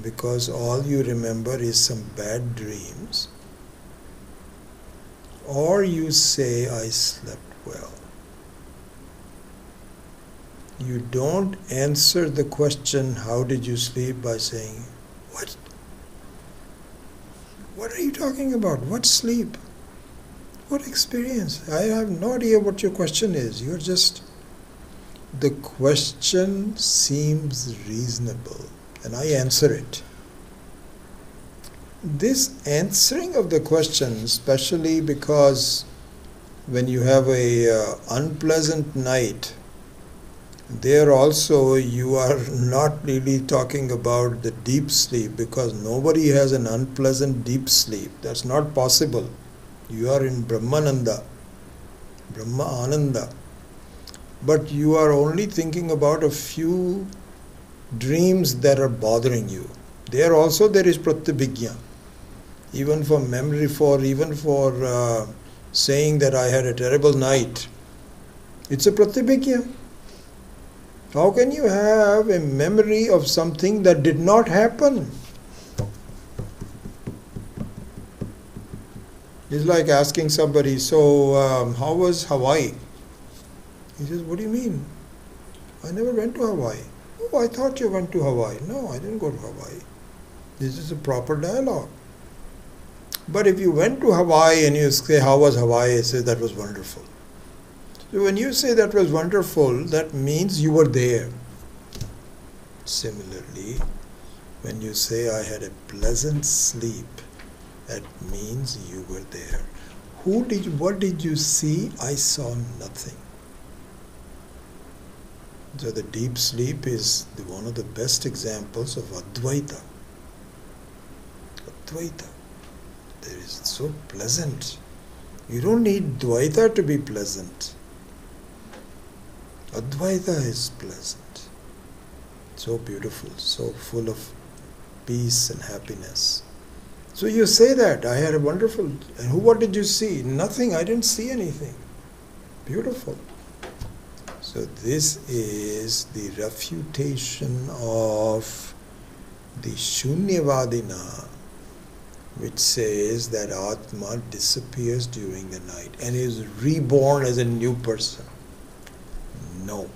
because all you remember is some bad dreams, or you say, I slept well. You don't answer the question, how did you sleep, by saying, what? What are you talking about? What sleep? What experience? I have no idea what your question is. You're just... The question seems reasonable, and I answer it. This answering of the question, especially because when you have a unpleasant night, there also you are not really talking about the deep sleep, because nobody has an unpleasant deep sleep. That's not possible. You are in Brahmananda, Brahma Ananda. But you are only thinking about a few dreams that are bothering you. There also there is pratyabhijna. Even for memory, even for saying that I had a terrible night, it's a pratyabhijna. How can you have a memory of something that did not happen? It's like asking somebody, so how was Hawaii? He says, what do you mean? I never went to Hawaii. Oh, I thought you went to Hawaii. No, I didn't go to Hawaii. This is a proper dialogue. But if you went to Hawaii and you say, how was Hawaii? He says, that was wonderful. So when you say that was wonderful, that means you were there. Similarly, when you say, I had a pleasant sleep, that means you were there. What did you see? I saw nothing. So the deep sleep is one of the best examples of Advaita. Advaita. There is so pleasant. You don't need Dvaita to be pleasant. Advaita is pleasant. So beautiful, so full of peace and happiness. So you say that, I had a wonderful, and what did you see? Nothing, I didn't see anything. Beautiful. So this is the refutation of the Shunyavadina, which says that Atma disappears during the night and is reborn as a new person. No,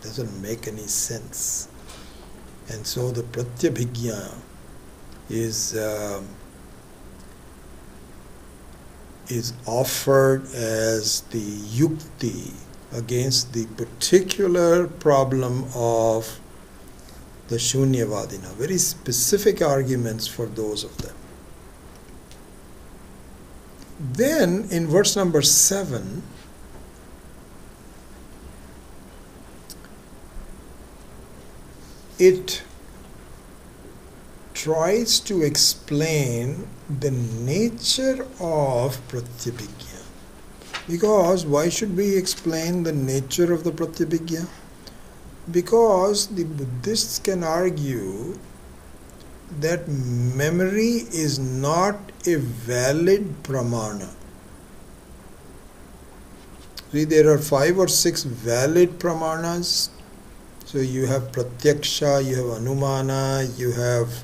doesn't make any sense. And so the pratyabhijna is offered as the yukti against the particular problem of the Shunyavadina. Very specific arguments for those of them. Then in verse number 7, it tries to explain the nature of pratyabhijna. Because why should we explain the nature of the pratyabhijna? Because the Buddhists can argue that memory is not a valid pramana. See, there are 5 or 6 valid pramanas. So you have pratyaksha, you have anumana, you have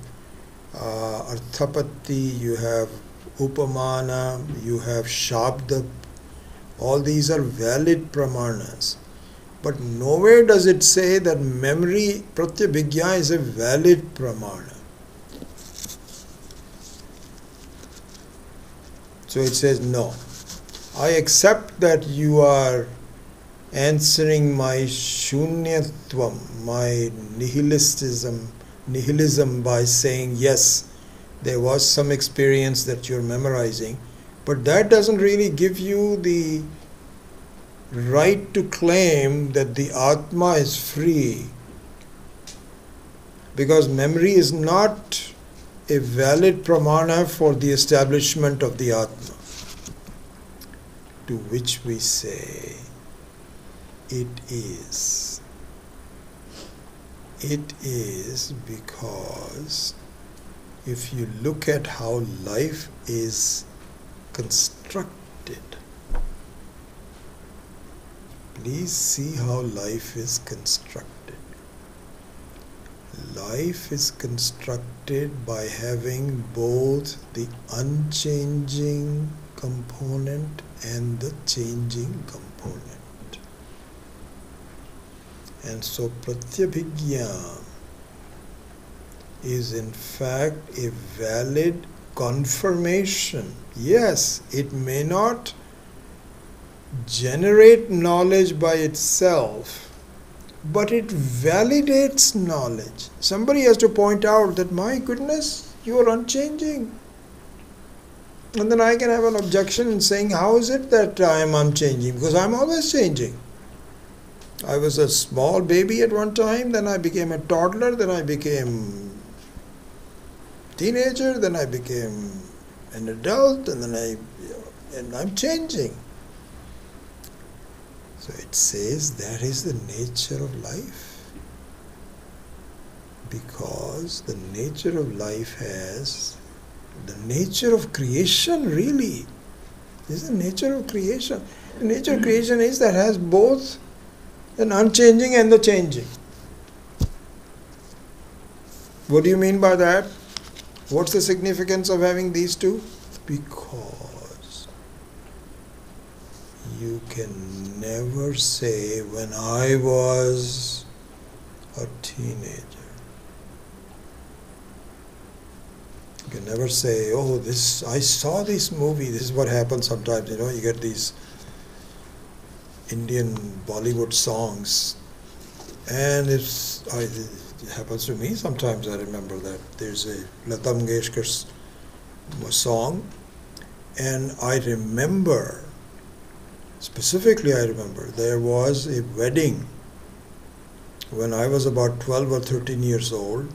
arthapatti, you have upamana, you have shabda. All these are valid pramanas. But nowhere does it say that memory, pratyabhijna, is a valid pramana. So it says, no, I accept that you are answering my shunyatvam, my nihilism by saying, yes, there was some experience that you're memorizing, but that doesn't really give you the right to claim that the Atma is free, because memory is not a valid pramana for the establishment of the Atma. To which we say, it is. It is because if you look at how life is constructed, please see how life is constructed. Life is constructed by having both the unchanging component and the changing component. And so pratyabhijna is in fact a valid confirmation. Yes, it may not generate knowledge by itself, but it validates knowledge. Somebody has to point out that, my goodness, you are unchanging. And then I can have an objection in saying, how is it that I am unchanging? Because I am always changing. I was a small baby at one time, then I became a toddler, then I became teenager, then I became an adult, and then I'm changing. So it says that is the nature of life, because the nature of life has the nature of creation. Really, this is the nature of creation. The nature of creation is that has both an unchanging and the changing. What do you mean by that? What's the significance of having these two? Because you can never say, when I was a teenager. You can never say, oh, I saw this movie. This is what happens sometimes, you get these Indian Bollywood songs, and it happens to me sometimes. I remember that there's a Lata Mangeshkar's song, and I remember, specifically I remember, there was a wedding when I was about 12 or 13 years old,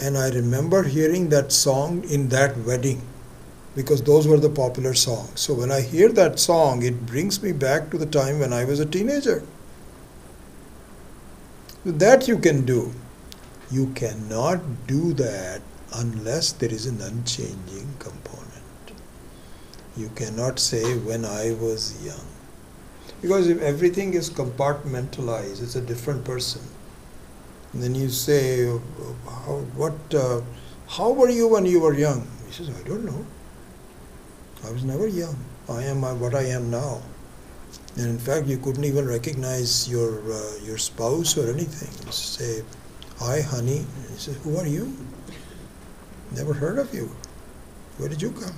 and I remember hearing that song in that wedding, because those were the popular songs. So when I hear that song, it brings me back to the time when I was a teenager. That you can do. You cannot do that unless there is an unchanging component. You cannot say, when I was young. Because if everything is compartmentalized, it's a different person. And then you say, how were you when you were young? He says, I don't know. I was never young. I am what I am now. And in fact, you couldn't even recognize your spouse or anything. You say, hi, honey. And he says, who are you? Never heard of you. Where did you come?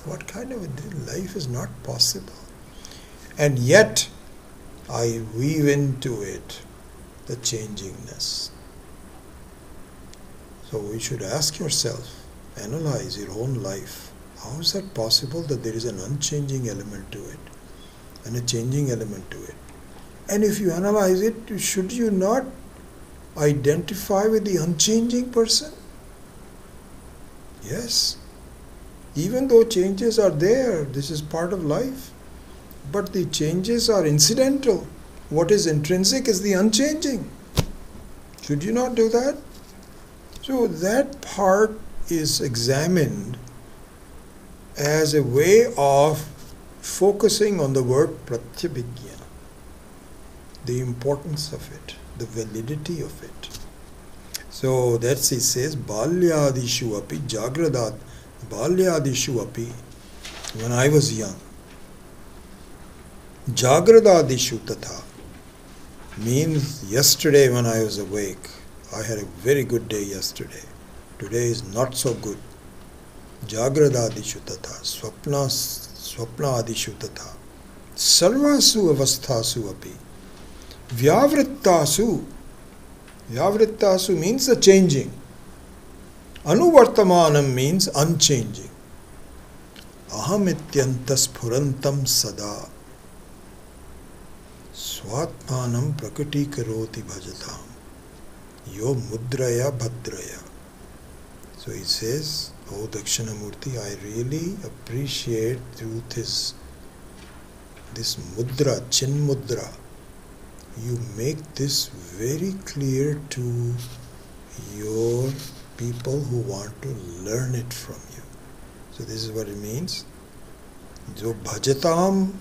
What kind of a life is not possible? And yet, I weave into it the changingness. So we should ask yourself, analyze your own life. How is that possible that there is an unchanging element to it and a changing element to it? And if you analyze it, should you not identify with the unchanging person? Yes. Even though changes are there, this is part of life, but the changes are incidental. What is intrinsic is the unchanging. Should you not do that? So that part is examined as a way of focusing on the word pratyabhijna, the importance of it, the validity of it. So that's it says, balyadishu api jagradat, balyadishu api, when I was young. Jagradadishu tatha means yesterday when I was awake, I had a very good day yesterday. Today is not so good. Jagradadishu tatha, swapna adishu tatha. Sarvasu avasthasu api. Vyavrittasu. Vyavrittasu means the changing. Anuvartamanam means unchanging. Aham ityantas phurantam sada. Swatmanam prakati karoti bhajatam. Yo mudraya bhadraya. So he says, O DakshinaMurthy, I really appreciate through this mudra, chin mudra. You make this very clear to your people who want to learn it from you. So this is what it means. Jo bhajatam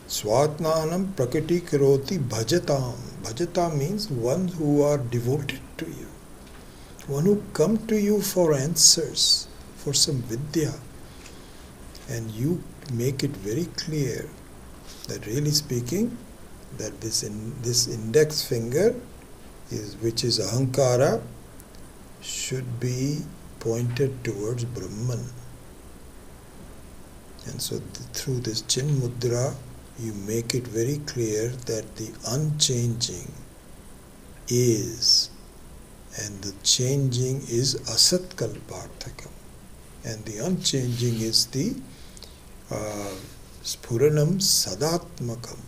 swatmanam prakati karoti bhajatam. Bhajatam means one who are devoted to you. One who come to you for answers, for some vidya. And you make it very clear that really speaking, that this index finger, which is ahankara, should be pointed towards Brahman. And so through this chin mudra, you make it very clear that the unchanging is, and the changing is asat kalparthakam, and the unchanging is the spuranam sadatmakam.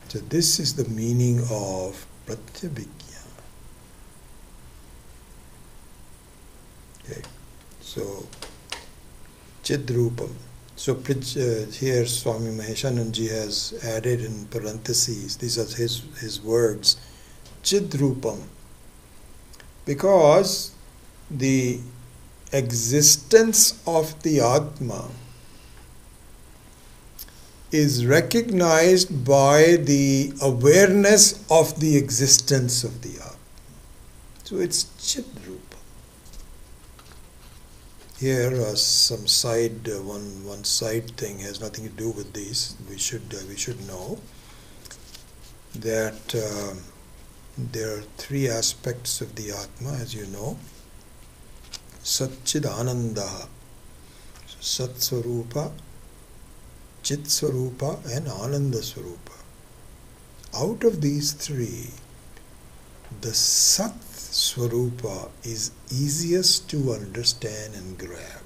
So this is the meaning of pratyabhijna. Okay, so chidrupam. So here Swami Maheshananji has added in parentheses, these are his words, chidrupam, because the existence of the Atma is recognized by the awareness of the existence of the Atma. So it's chidrupam. Here some side one side thing has nothing to do with these. We should know that there are three aspects of the Atma, as you know. Satchid Ananda, Sat Swarupa, Chit Swarupa and Ananda Swarupa. Out of these three, the Sat Swarupa is easiest to understand and grab.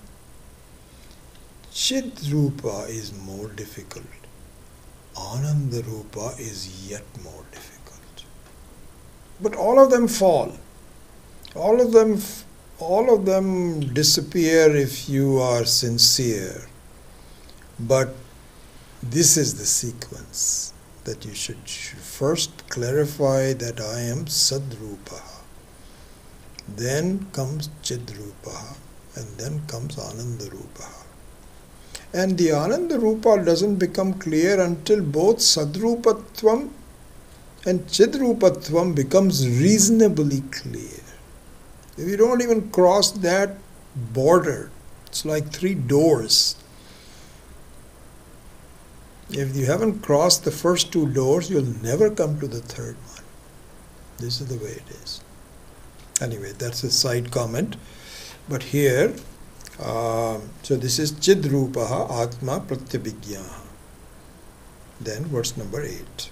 Chit Rupa is more difficult. Ananda Rupa is yet more difficult. But all of them fall. All of them disappear if you are sincere. But this is the sequence that you should first clarify that I am Sadrupa. Then comes Chidrupa, and then comes Ananda Rupa. And the Ananda Rupa doesn't become clear until both Sadrupatvam and Chidrupatvam becomes reasonably clear. If you don't even cross that border, it's like three doors. If you haven't crossed the first two doors, you'll never come to the third one. This is the way it is. Anyway, that's a side comment. But here, so this is Chidrupaha Atma Pratyabhijnaha. Then verse number 8.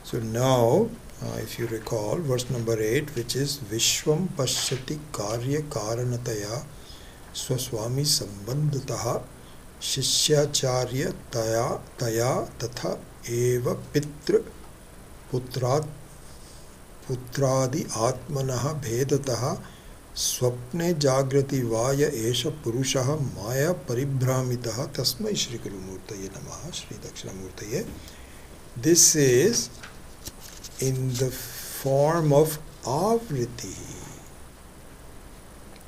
So now, if you recall, verse number 8, which is Vishwam Pashyati Karya Karanataya Swaswami Sambandhataha Shishyacharya Taya Tatha Eva Pitra Putradi Atmanaha Bhedataha Swapne Jagrati Vaya Esha Purushaha Maya Paribhramitaha Tasmai Shri Guru Murtaye Namaha Shri DakshinaMurthy. This is in the form of avriti.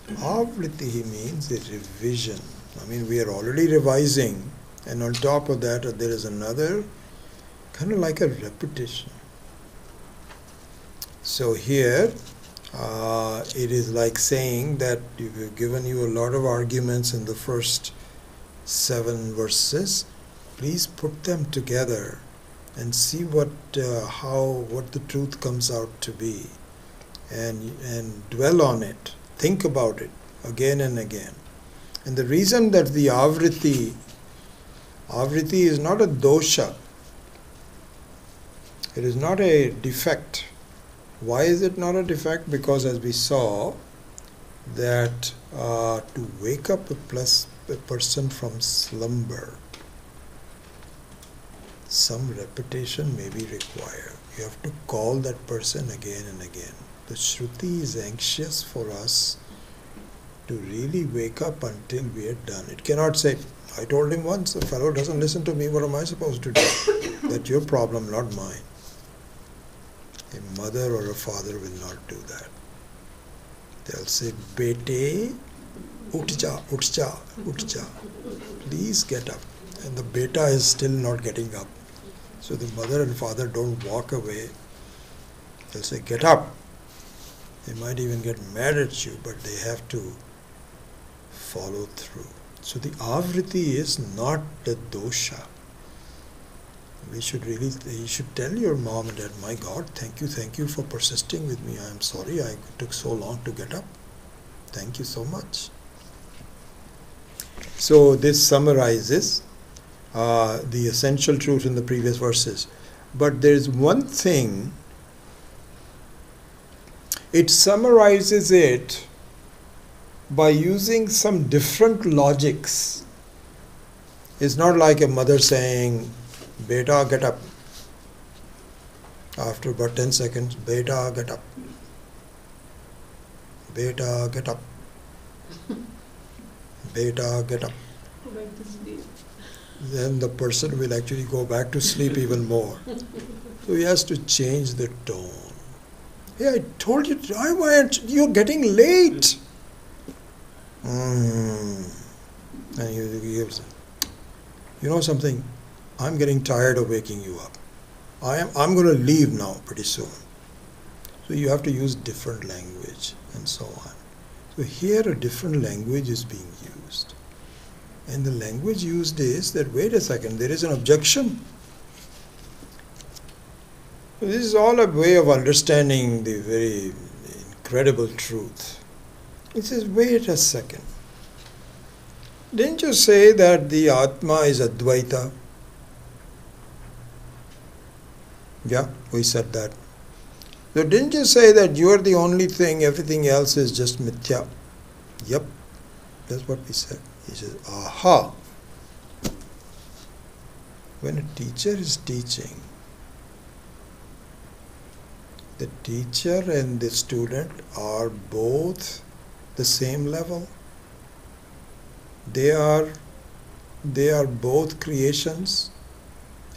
Avriti means a revision. I mean, we are already revising, and on top of that there is another kind of like a repetition. So here it is like saying that we've given you a lot of arguments in the first 7 verses. Please put them together and see what the truth comes out to be, and dwell on it, think about it again and again. And the reason that the avriti is not a dosha, it is not a defect. Why is it not a defect? Because as we saw, that to wake up a person from slumber, some repetition may be required. You have to call that person again and again. The Shruti is anxious for us to really wake up until we are done. It cannot say, I told him once, the fellow doesn't listen to me, what am I supposed to do? That's your problem, not mine. A mother or a father will not do that. They'll say, Bete, utja, utja, utja. Please get up. And the beta is still not getting up. So the mother and father don't walk away. They'll say, get up. They might even get mad at you, but they have to follow through. So the avriti is not the dosha. You should tell your mom and dad, my God, thank you for persisting with me. I am sorry I took so long to get up. Thank you so much. So this summarizes the essential truth in the previous verses. But there is one thing, it summarizes it by using some different logics. It's not like a mother saying, Beta, get up. After about 10 seconds, Beta, get up. Beta, get up. Beta, get up. Then the person will actually go back to sleep even more. So he has to change the tone. Hey, I told you, you're getting late. And he gives, you know something, I'm getting tired of waking you up. I'm going to leave now pretty soon. So you have to use different language and so on. So here a different language is being used. And the language used is that, wait a second, there is an objection. So this is all a way of understanding the very incredible truth. It says, wait a second. Didn't you say that the Atma is Advaita? Yeah, we said that. So didn't you say that you are the only thing, everything else is just mithya? Yep, that's what we said. He says, aha. When a teacher is teaching, the teacher and the student are both the same level. They are both creations.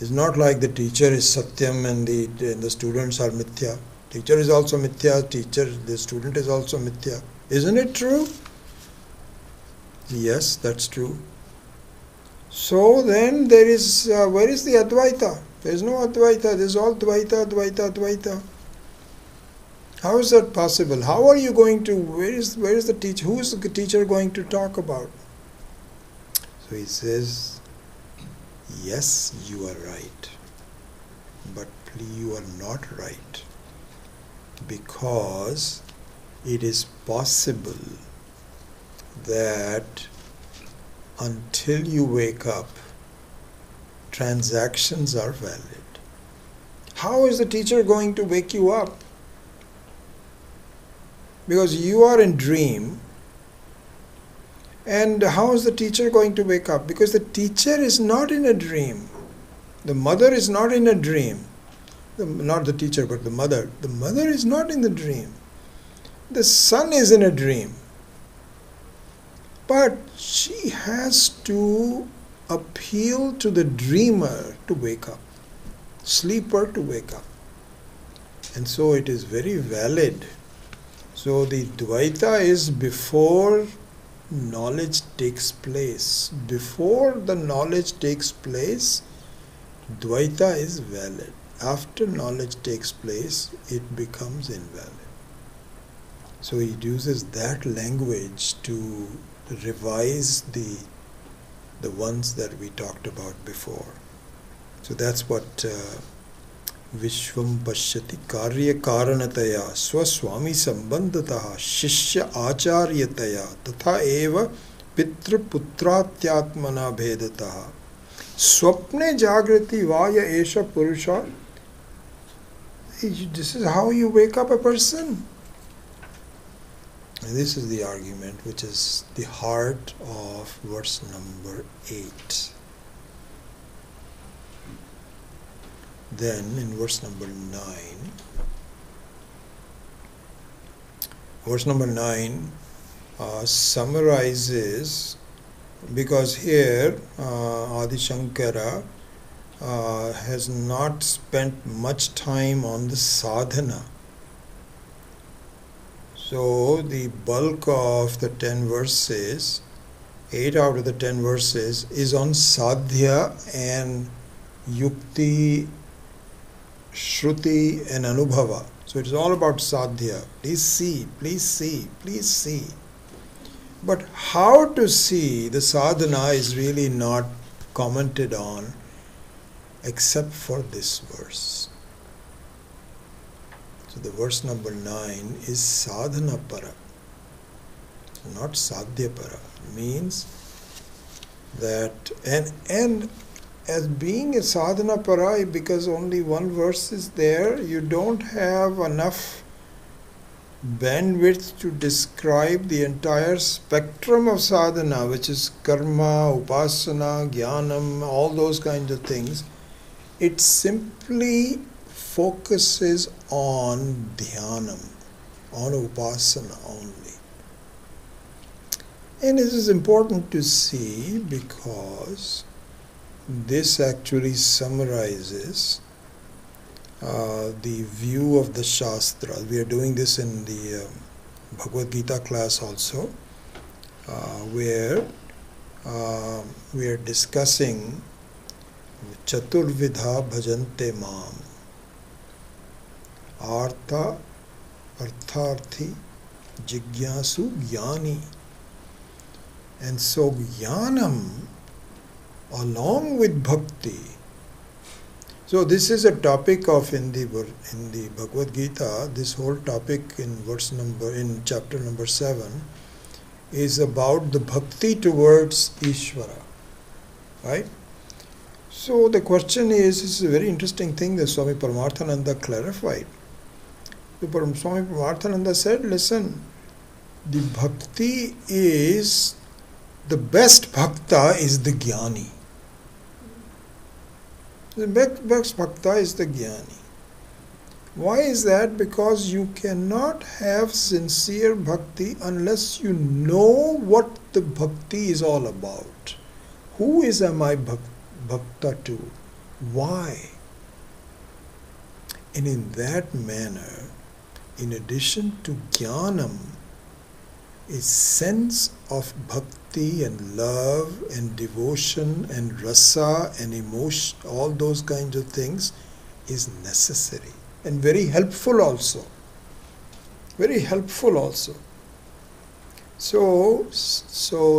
It's not like the teacher is Satyam and the students are Mithya. Teacher is also Mithya, the student is also Mithya. Isn't it true? Yes, that's true. So then where is the Advaita? There is no Advaita, there is all Dvaita, Advaita, Advaita. How is that possible? How are you going to, where is the teacher? Who is the teacher going to talk about? So he says, yes, you are right, but you are not right, because it is possible that until you wake up, transactions are valid. How is the teacher going to wake you up? Because you are in dream. And how is the teacher going to wake up? Because the teacher is not in a dream. The mother is not in a dream. Not the teacher, but the mother. The mother is not in the dream. The son is in a dream. But she has to appeal to the dreamer to wake up, sleeper to wake up. And so it is very valid. So the Dvaita is before knowledge takes place. Before the knowledge takes place, Dvaita is valid. After knowledge takes place, it becomes invalid. So he uses that language to revise the ones that we talked about before. So that's what Vishwam Pashyati Karya Karanataya Swaswami Sambandhataha Shishya Acharyataya Tatha Eva pitra putratyatmana bhedataha swapne jagrati vaya esha purusha. This is how you wake up a person. And this is the argument which is the heart of verse number 8. Then in verse number 9, summarizes, because here Adi Shankara has not spent much time on the sadhana. So the bulk of the 10 verses, 8 out of the 10 verses, is on sadhya and yukti, shruti and anubhava. So it is all about sadhya. Please see, please see, please see. But how to see the sadhana is really not commented on except for this verse. So the verse number 9 is sadhana para, not sadhya para. Means that, and as being a sadhana para, because only one verse is there, you don't have enough bandwidth to describe the entire spectrum of sadhana, which is karma, upasana, jnanam, all those kinds of things. It simply focuses on dhyanam, on upasana only. And this is important to see because this actually summarizes the view of the Shastra. We are doing this in the Bhagavad Gita class also, where we are discussing Chaturvidha Bhajante Mam, Artha, Artharthi, Jigyasu, Jnani. And so Jnanam along with bhakti. So this is a topic of in the Bhagavad Gita. This whole topic in chapter number 7 is about the bhakti towards Ishvara, right? So the question is, this is a very interesting thing that Swami Paramarthananda clarified. Swami Paramarthananda said, listen, the bhakti is, the best bhakta is the jnani. The best bhakta is the jnani. Why is that? Because you cannot have sincere bhakti unless you know what the bhakti is all about. Who is my bhakta to? Why? And in that manner, in addition to jnanam, a sense of bhakti and love and devotion and rasa and emotion, all those kinds of things is necessary and very helpful also. Very helpful also. So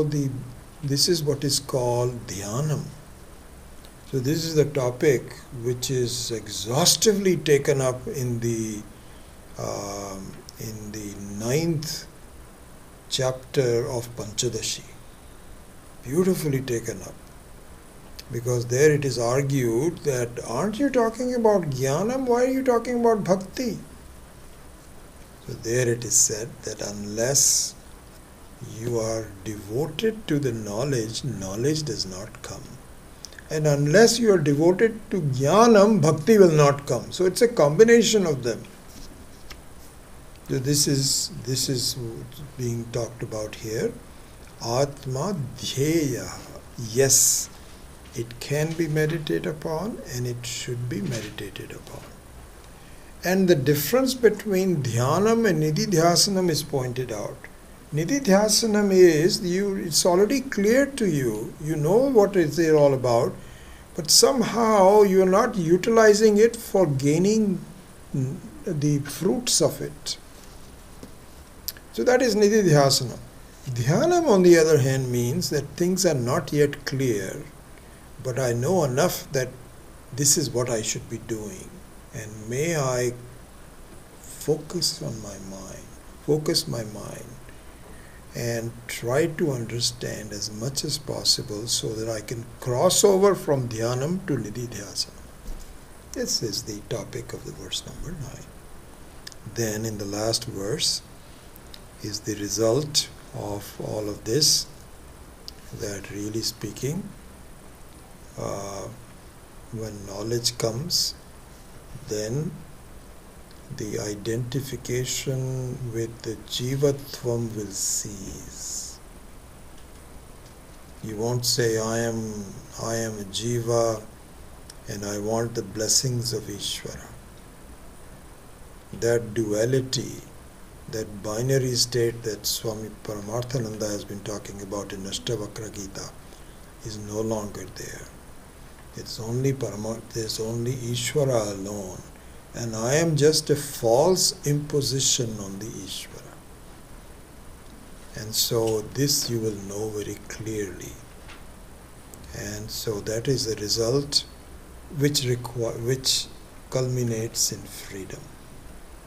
this is what is called dhyanam. So this is the topic which is exhaustively taken up in the 9th chapter of Panchadashi. Beautifully taken up. Because there it is argued that, aren't you talking about jnanam? Why are you talking about bhakti? So there it is said that unless you are devoted to the knowledge, knowledge does not come. And unless you are devoted to jnanam, bhakti will not come. So it's a combination of them. So this is being talked about here. Atma dhyeya. Yes, it can be meditated upon and it should be meditated upon. And the difference between dhyanam and nididhyasanam is pointed out. Nididhyasanam is, it's already clear to you, you know what they're all about, but somehow you are not utilizing it for gaining the fruits of it. So that is nididhyasana. Dhyanam, on the other hand, means that things are not yet clear, but I know enough that this is what I should be doing. And may I focus my mind and try to understand as much as possible so that I can cross over from Dhyanam to Nididhyasana. This is the topic of the verse number 9. Then in the last verse is the result of all of this, that really speaking, when knowledge comes, then the identification with the Jivatvam will cease. You won't say, I am a Jiva and I want the blessings of Ishvara. That duality, that binary state that Swami Paramarthananda has been talking about in Ashtavakra Gita is no longer there. It's only there's only Ishvara alone. And I am just a false imposition on the Ishvara. And so this you will know very clearly. And so that is the result which culminates in freedom.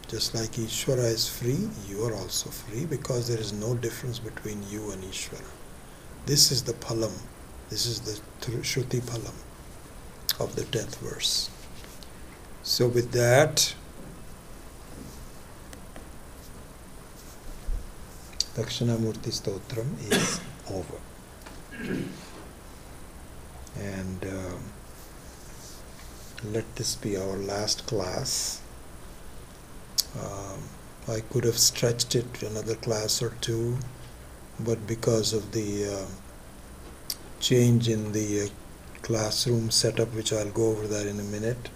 Just like Ishvara is free, you are also free, because there is no difference between you and Ishvara. This is the phalam, this is the Shruti phalam of the 10th verse. So with that, DakshinaMurthy Stotram is over. And let this be our last class. I could have stretched it to another class or two, but because of the change in the classroom setup, which I'll go over that in a minute,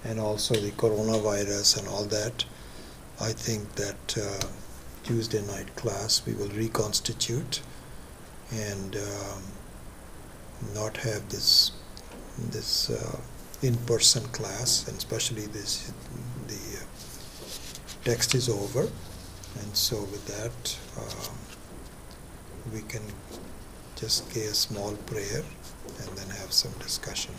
and also the coronavirus and all that, I think that Tuesday night class we will reconstitute and not have this in-person class, and especially the text is over, and so with that we can just say a small prayer and then have some discussion.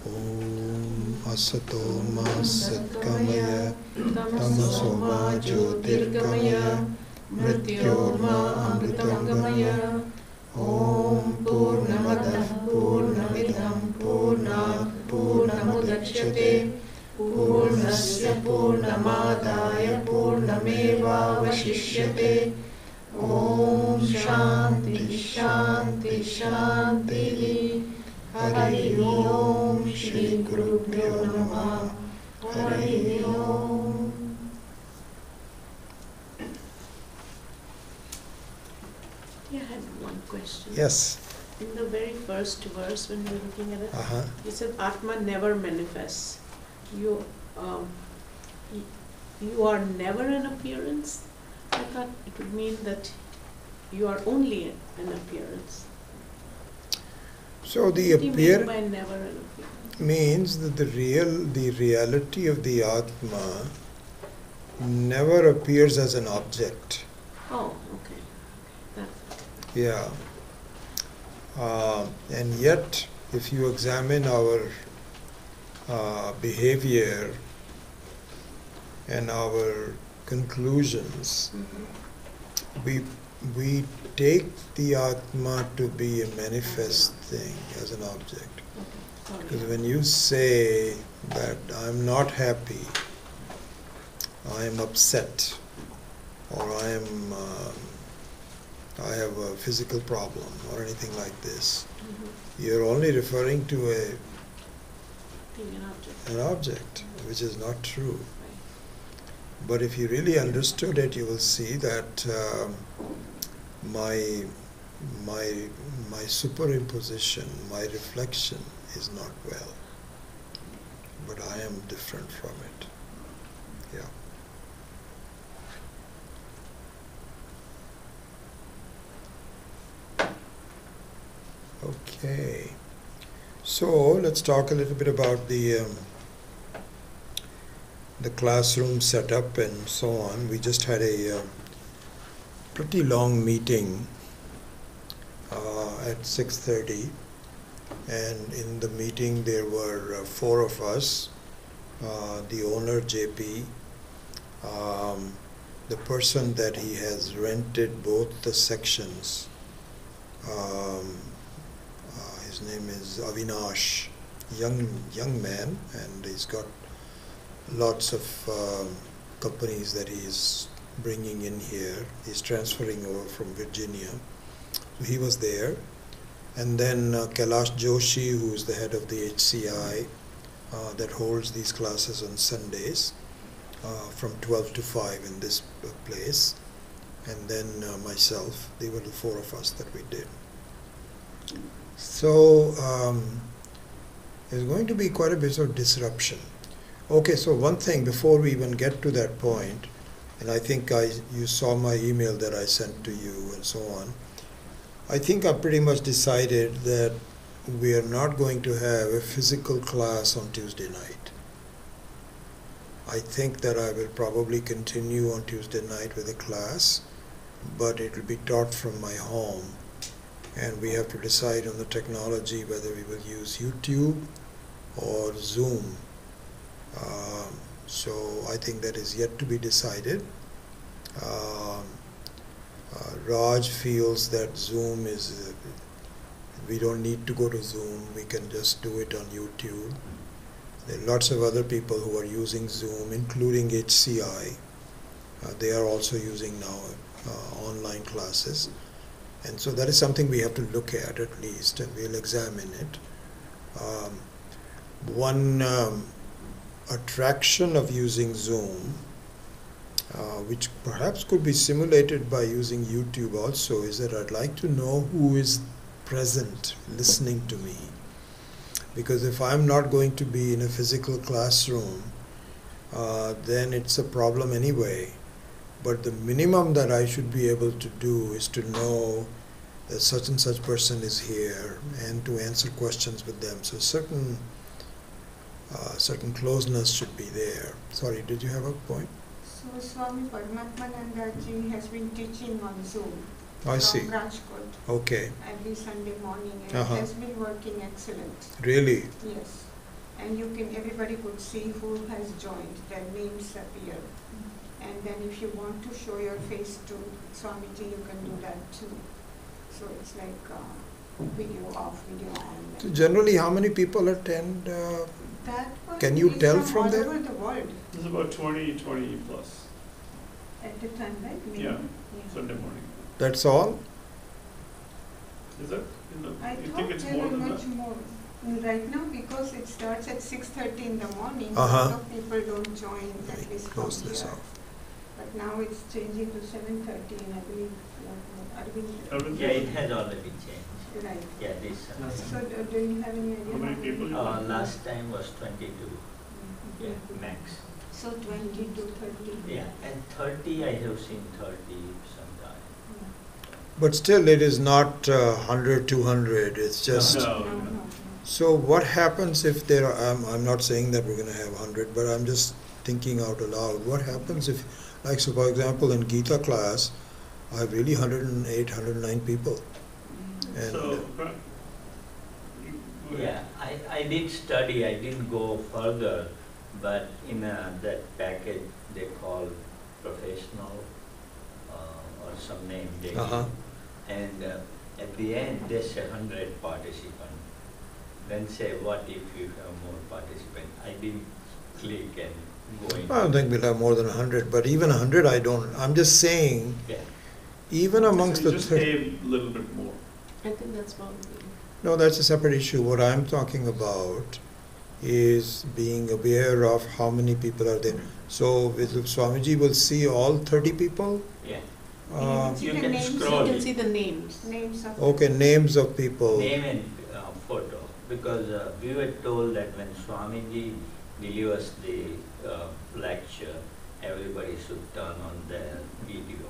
Om Asato Ma Satkamaya Tamaso Ma Jyotirgamaya Mrityorma Amritangamaya Om Purnamadah Purnamidam Purnat Purnamudachyate Purnasya Purnamadaya Purnameva Vashishyate Om Shanti Shanti Shanti Hari Om Shri Gurubhyo Namah Hari Om. Yeah, I had one question. Yes. In the very first verse, when we were looking at it, you said Atma never manifests. You are never an appearance. I thought it would mean that you are only an appearance. So the What do you mean by never an appearance? means that the reality of the Atma never appears as an object. Oh, okay. That. Yeah. And yet, if you examine our behavior and our conclusions, we take the Atma to be a manifest thing as an object. Because when you say that I'm not happy, I am upset, or I have a physical problem or anything like this, you're only referring to Being an object. an object, which is not true. But if you really understood it, you will see that my superimposition, my reflection is not well. But I am different from it. Yeah. Okay. So let's talk a little bit about the classroom setup and so on. We just had a pretty long meeting at 6:30, and in the meeting there were 4 of us, the owner JP, the person that he has rented both the sections, his name is Avinash, young man, and he's got lots of companies that he's bringing in here. He's transferring over from Virginia. So he was there. And then Kailash Joshi, who is the head of the HCI, that holds these classes on Sundays from 12 to 5 in this place. And then myself, they were the four of us that we did. So there's going to be quite a bit of disruption. Okay, so one thing before we even get to that point, and I think you saw my email that I sent to you and so on. I think I pretty much decided that we are not going to have a physical class on Tuesday night. I think that I will probably continue on Tuesday night with a class, but it will be taught from my home. And we have to decide on the technology whether we will use YouTube or Zoom. So I think that is yet to be decided. Raj feels that Zoom is, we don't need to go to Zoom, we can just do it on YouTube. There are lots of other people who are using Zoom, including HCI. They are also using now online classes. And so that is something we have to look at least, and we'll examine it. One attraction of using Zoom, which perhaps could be simulated by using YouTube also, is that I'd like to know who is present listening to me. Because if I'm not going to be in a physical classroom, then it's a problem anyway. But the minimum that I should be able to do is to know that such and such person is here and to answer questions with them. So certain closeness should be there. Sorry, did you have a point? So Swami Paramatmananda ji has been teaching on Zoom I see. from Rajkot Okay. every Sunday morning, and Uh-huh. it has been working excellent. Really? Yes, and everybody could see who has joined, their names appear. And then if you want to show your face to Swamiji, you can do that too. So it's like video off, video on. So generally, how many people attend? That one Can you is tell from from all there? over the world There's about 20 plus at the time, right? Maybe? Yeah. Sunday morning. That's all? Is that, I you thought think it's there more were than much that? more. Right now, because it starts at 6:30 in the morning, a Uh-huh. lot of people don't join, Let at me least from close this here. off. But now it's changing to 7:30, and I believe Arvind. Yeah, it has already changed. Right. Yeah, this. So do you have any idea? How many people you have? Last time was 22. Yeah, max. So 20 to 30. Yeah, and 30, I have seen 30 sometime. But still, it is not 100, 200. It's just... No. No. So what happens if there are... I'm not saying that we're going to have 100, but I'm just thinking out aloud. What happens if, like, so for example, in Gita class, I have really 108, 109 people. And So, Yeah, I did study, I didn't go further, but in that package they call professional or some name they give. Uh-huh. And at the end they say 100 participants. Then say, what if you have more participants? I didn't click and go in. I don't think we'll have more than 100, but even 100 I don't... I'm just saying, Yeah. even amongst so the... you just pay a little bit more. I think that's probably. No, that's a separate issue. What I'm talking about is being aware of how many people are there. So if Swamiji will see all 30 people? Yeah. See You the can names, You scroll can it. see the names. Names of Okay, names of people. Name and photo, because we were told that when Swamiji delivers the lecture, everybody should turn on their video.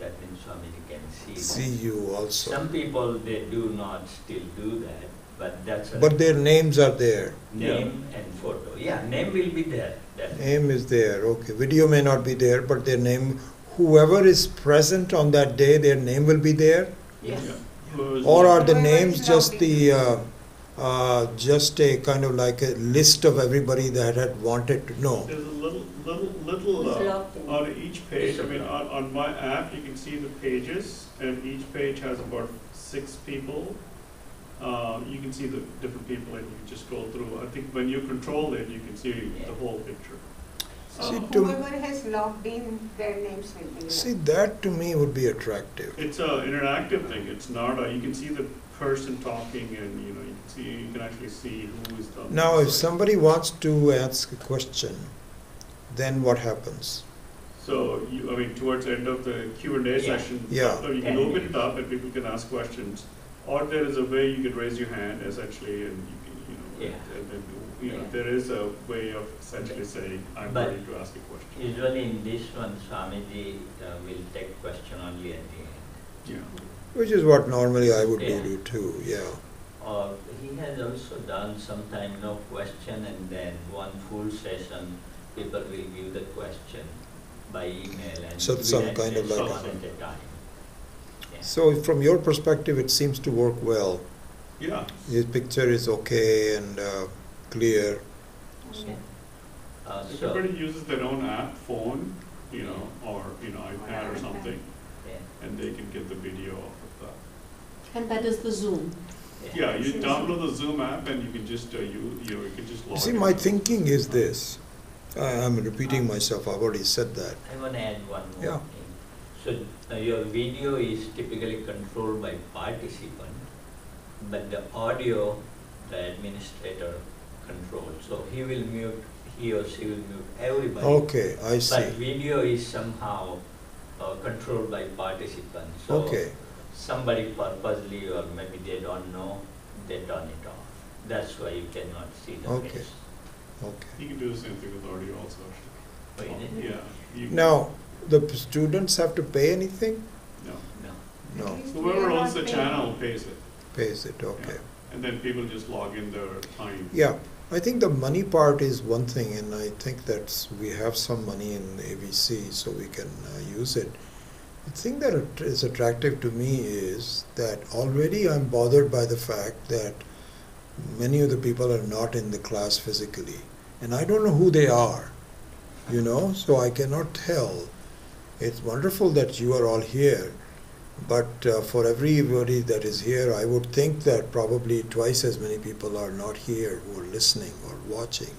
That means Swamiji can see See that. you also. Some people, they do not still do that, but that's a But their names are there. name and photo. Yeah, name will be there. Definitely. Name is there. Okay, video may not be there, but their name, whoever is present on that day, their name will be there? Yes. Who's- Or are the Whoever names is just logged in. the just a kind of like a list of everybody that had wanted to know. There's a little Who's logged in? on each page. I mean, on my app, you can see the pages, and each page has about 6 people. You can see the different people, and you can just scroll through. I think when you control it, you can see the whole picture. See, to- Whoever has logged in, their names will be there. See, that to me would be attractive. It's an interactive thing. It's not you can see the person talking, and you can actually see who is talking. Now, if somebody wants to ask a question, then what happens? So, towards the end of the Q&A session, Yeah. you can open it up and people can ask questions. Or there is a way you can raise your hand essentially, and you can, and then, there is a way of essentially saying, I'm But ready to ask a question. Usually in this one, Swamiji will take question only at the end. Yeah. Which is what normally I would Yeah. do too, yeah. Or he has also done sometime no question and then one full session, people will give the question by email and So we some answer kind of like one at a time. Yeah. So from your perspective, it seems to work well. Yeah. His picture is okay and clear. Yeah. If So, everybody uses their own app, phone, or iPad or iPad. something, yeah, and they can get the video off of that. And that is the Zoom. Yeah, you download the Zoom app and you can just you can just You log see, in. my thinking is this. I'm repeating myself, I've already said that. I want to add one more Yeah. thing. So your video is typically controlled by participant, but the audio, the administrator controls. So he or she will mute everybody. Okay, I But see. video is somehow controlled by participants. So Okay, somebody purposely or maybe they don't know, they turn it off. That's why you cannot see the Okay. face. okay. You can do the same thing with audio also. Oh, you did? Yeah. You, Now, the students have to pay anything? No. No. No, At least we Whoever are owns not the paying. channel pays it. pays it, okay. And then people just log in their time. Yeah, I think the money part is one thing, and I think that we have some money in AVC, so we can use it. The thing that is attractive to me is that already I'm bothered by the fact that many of the people are not in the class physically, and I don't know who they are, so I cannot tell. It's wonderful that you are all here, but for everybody that is here, I would think that probably twice as many people are not here who are listening or watching.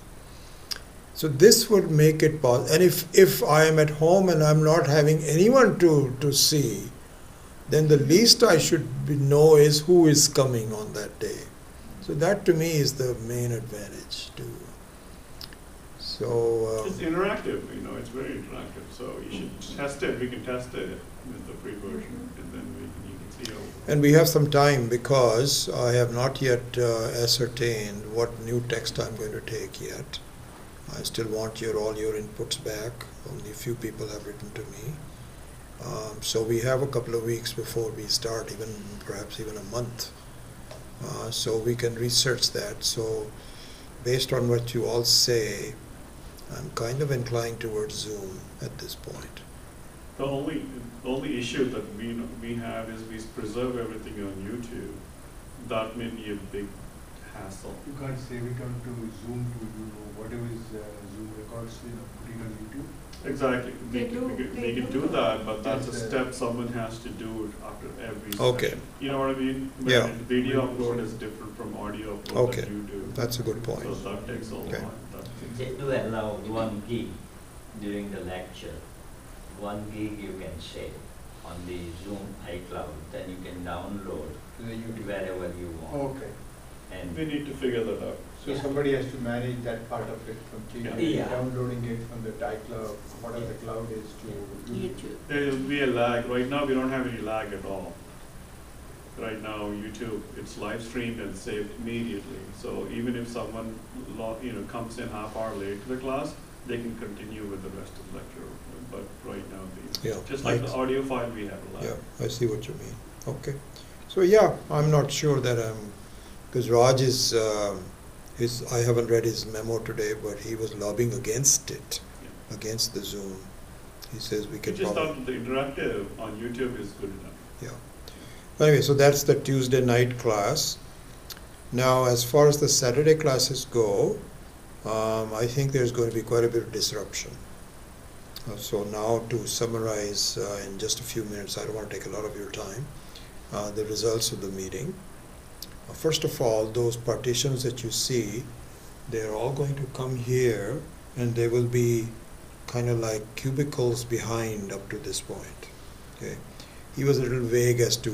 So this would make it possible. And if I am at home and I'm not having anyone to see, then the least I should know is who is coming on that day. So that to me is the main advantage too. So It's interactive, it's very interactive. So you should test it. We can test it with the free version, and then you can see how. and we have some time because I have not yet ascertained what new text I'm going to take yet. I still want all your inputs back. Only a few people have written to me. So we have a couple of weeks before we start, perhaps even a month. So we can research that. So based on what you all say, I'm kind of inclined towards Zoom at this point. The only issue that we have is we preserve everything on YouTube. That may be a big hassle. You can't save it onto Zoom to whatever is Zoom records, put it on YouTube. Exactly. They They can do that, but that's a step someone has to do after every Okay. session. You know what I mean? Yeah. And video upload is different from audio upload Okay. that you do. That's a good point. So that takes a Okay. lot. They do allow 1 gig during the lecture. 1 gig you can save on the Zoom iCloud, then you can download To the YouTube. wherever you want. Okay. And We need to figure that out. So Yeah. somebody has to manage that part of it from Yeah. downloading it from the iCloud, whatever the cloud is to YouTube. There will be a lag. Right now, we don't have any lag at all. Right now, YouTube, it's live streamed and saved immediately. So even if someone comes in half hour late to the class, they can continue with the rest of the lecture. But right now, Yeah, just like I- the audio file, we have a lag. Yeah, I see what you mean. Okay. So yeah, I'm not sure that because Raj is, I haven't read his memo today, but he was lobbying against it, Yeah. against the Zoom. He says we We can just probably, thought the interactive on YouTube is good enough. yeah. Anyway, so that's the Tuesday night class. Now, as far as the Saturday classes go, I think there's going to be quite a bit of disruption. So now to summarize in just a few minutes, I don't want to take a lot of your time, the results of the meeting. First of all, those partitions that you see, they're all going to come here, and they will be kind of like cubicles behind up to this point. Okay, he was a little vague as to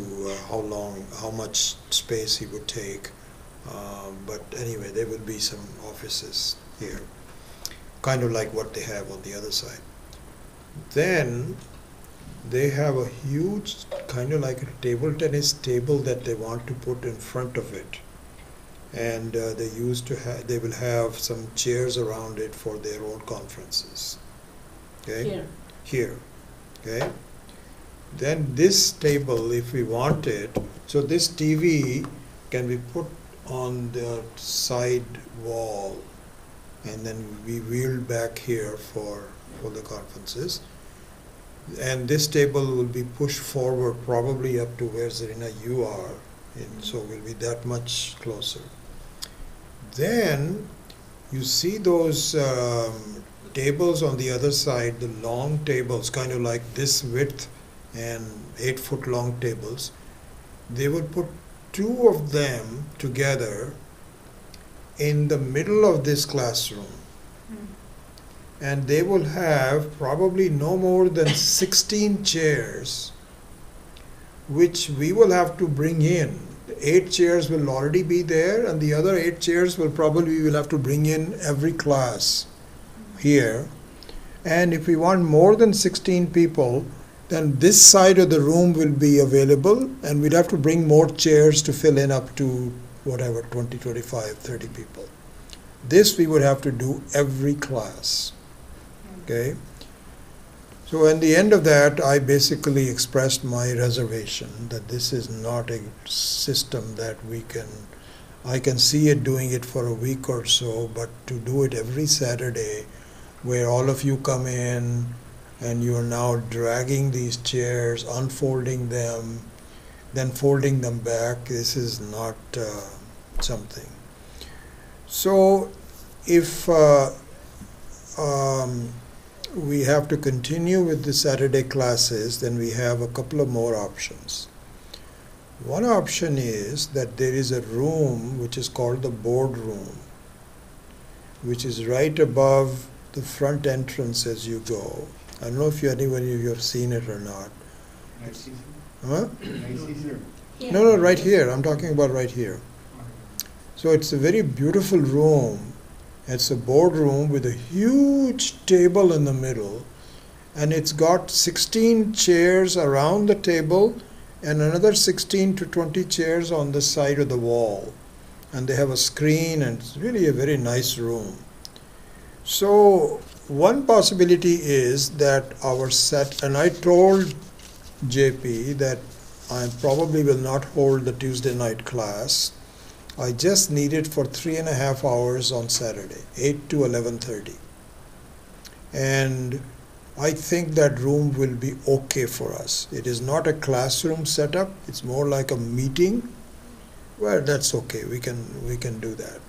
how much space he would take, but anyway, there will be some offices here, kind of like what they have on the other side. Then they have a huge, kind of like a table tennis table that they want to put in front of it, and they will have some chairs around it for their own conferences. Okay, here. Okay, then this table, if we want it, so this TV can be put on the side wall, and then we wheeled back here for the conferences. And this table will be pushed forward probably up to where Zarina you are, and so we'll be that much closer. Then you see those tables on the other side, the long tables, kind of like this width and 8-foot long tables. They will put two of them together in the middle of this classroom. And they will have probably no more than 16 chairs, which we will have to bring in. 8 chairs will already be there, and the other 8 chairs will have to bring in every class here. And if we want more than 16 people, then this side of the room will be available, and we'd have to bring more chairs to fill in up to whatever, 20, 25, 30 people. This we would have to do every class. Okay, so in the end of that, I basically expressed my reservation that this is not a system that I can see it doing it for a week or so, but to do it every Saturday, where all of you come in and you are now dragging these chairs, unfolding them, then folding them back, this is not something. So if we have to continue with the Saturday classes, then we have a couple of more options. One option is that there is a room which is called the boardroom, which is right above the front entrance as you go. I don't know if anybody of you have seen it or not. Huh? No, right here. I'm talking about right here. So it's a very beautiful room. It's a boardroom with a huge table in the middle, and it's got 16 chairs around the table and another 16 to 20 chairs on the side of the wall. And they have a screen, and it's really a very nice room. So one possibility is that and I told JP that I probably will not hold the Tuesday night class. I just need it for 3.5 hours on Saturday, 8 to 11:30. And I think that room will be okay for us. It is not a classroom setup, it's more like a meeting. Well, that's okay, we can do that.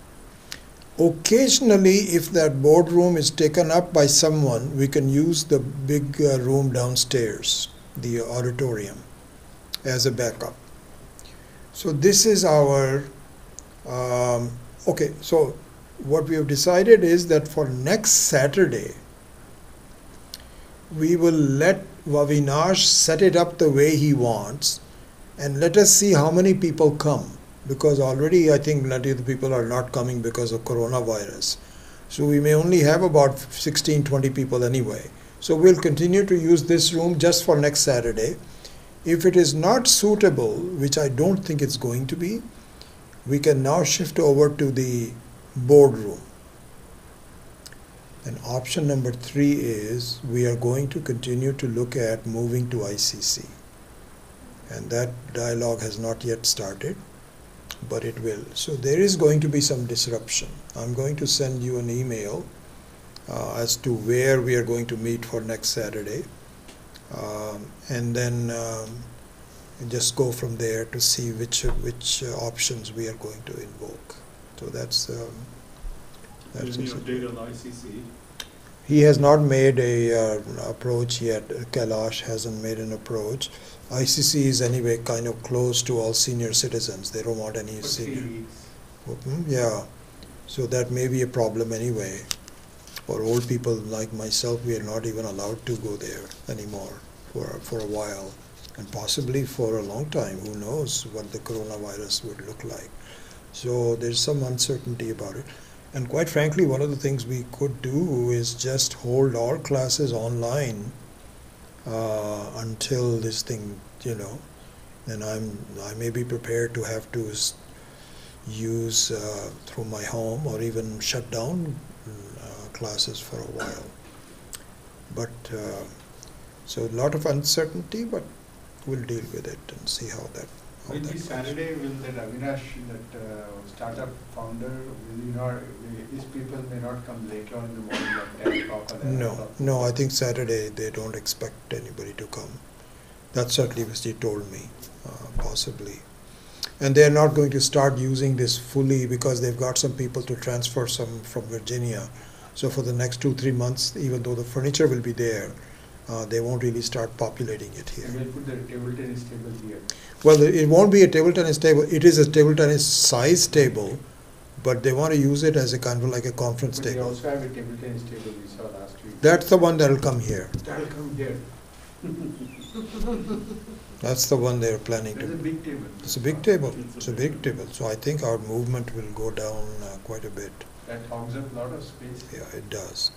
Occasionally, if that boardroom is taken up by someone, we can use the big room downstairs, the auditorium, as a backup. So this is our okay, so what we have decided is that for next Saturday, we will let Avinash set it up the way he wants, and let us see how many people come, because already I think plenty of the people are not coming because of coronavirus. So we may only have about 16, 20 people anyway. So we'll continue to use this room just for next Saturday. If it is not suitable, which I don't think it's going to be, we can now shift over to the boardroom. And option number 3 is we are going to continue to look at moving to ICC. And that dialogue has not yet started, but it will. So there is going to be some disruption. I'm going to send you an email as to where we are going to meet for next Saturday. And then and just go from there to see which options we are going to invoke. So that's Any the update on ICC? He has not made a approach yet. Kailash hasn't made an approach. ICC is anyway kind of close to all senior citizens. They don't want any For 3 senior. weeks. Yeah, so that may be a problem anyway. For old people like myself, we are not even allowed to go there anymore for a while, and possibly for a long time. Who knows what the coronavirus would look like? So there's some uncertainty about it. And quite frankly, one of the things we could do is just hold all classes online until this thing, and I may be prepared to have to use through my home or even shut down classes for a while. But so a lot of uncertainty, but we'll deal with it and see how that. Will be Saturday, will that Avinash, that startup founder, his people may not come later on in the morning, like 10 o'clock or 11 o'clock? No, I think Saturday they don't expect anybody to come. That's certainly what he told me, possibly. And they're not going to start using this fully because they've got some people to transfer some from Virginia. So for the next 2-3 months, even though the furniture will be there, they won't really start populating it here. And we'll put the table tennis table here. Well, it won't be a table tennis table. It is a table tennis size table, but they want to use it as a kind of like a conference But they table. also have a table tennis table we saw last week. That's the one that'll come here. That'll come here. That's the one they're planning It's a to. big table. It's a big table. It's a big table. So I think our movement will go down quite a bit. That hogs up a lot of space. Yeah, it does.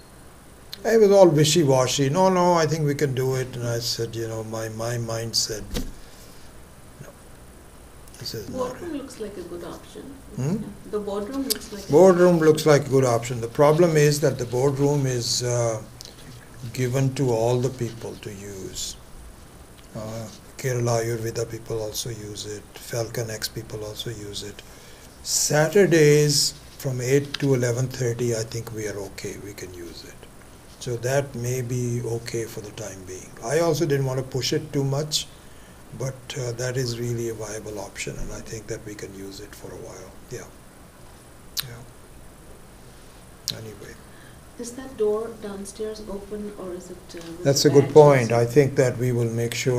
It was all wishy-washy. No, I think we can do it. And I said, my mind said, no. This is not Boardroom looks like a good option. Hmm? The boardroom looks like Boardroom looks like a good option. The problem is that the boardroom is given to all the people to use. Kerala Ayurveda people also use it. Falcon X people also use it. Saturdays from 8 to 11:30, I think we are okay. We can use it. So that may be okay for the time being. I also didn't want to push it too much, but that is really a viable option, and I think that we can use it for a while. Yeah. Anyway. Is that door downstairs open or is it? With That's a the good latches? point. I think that we will make sure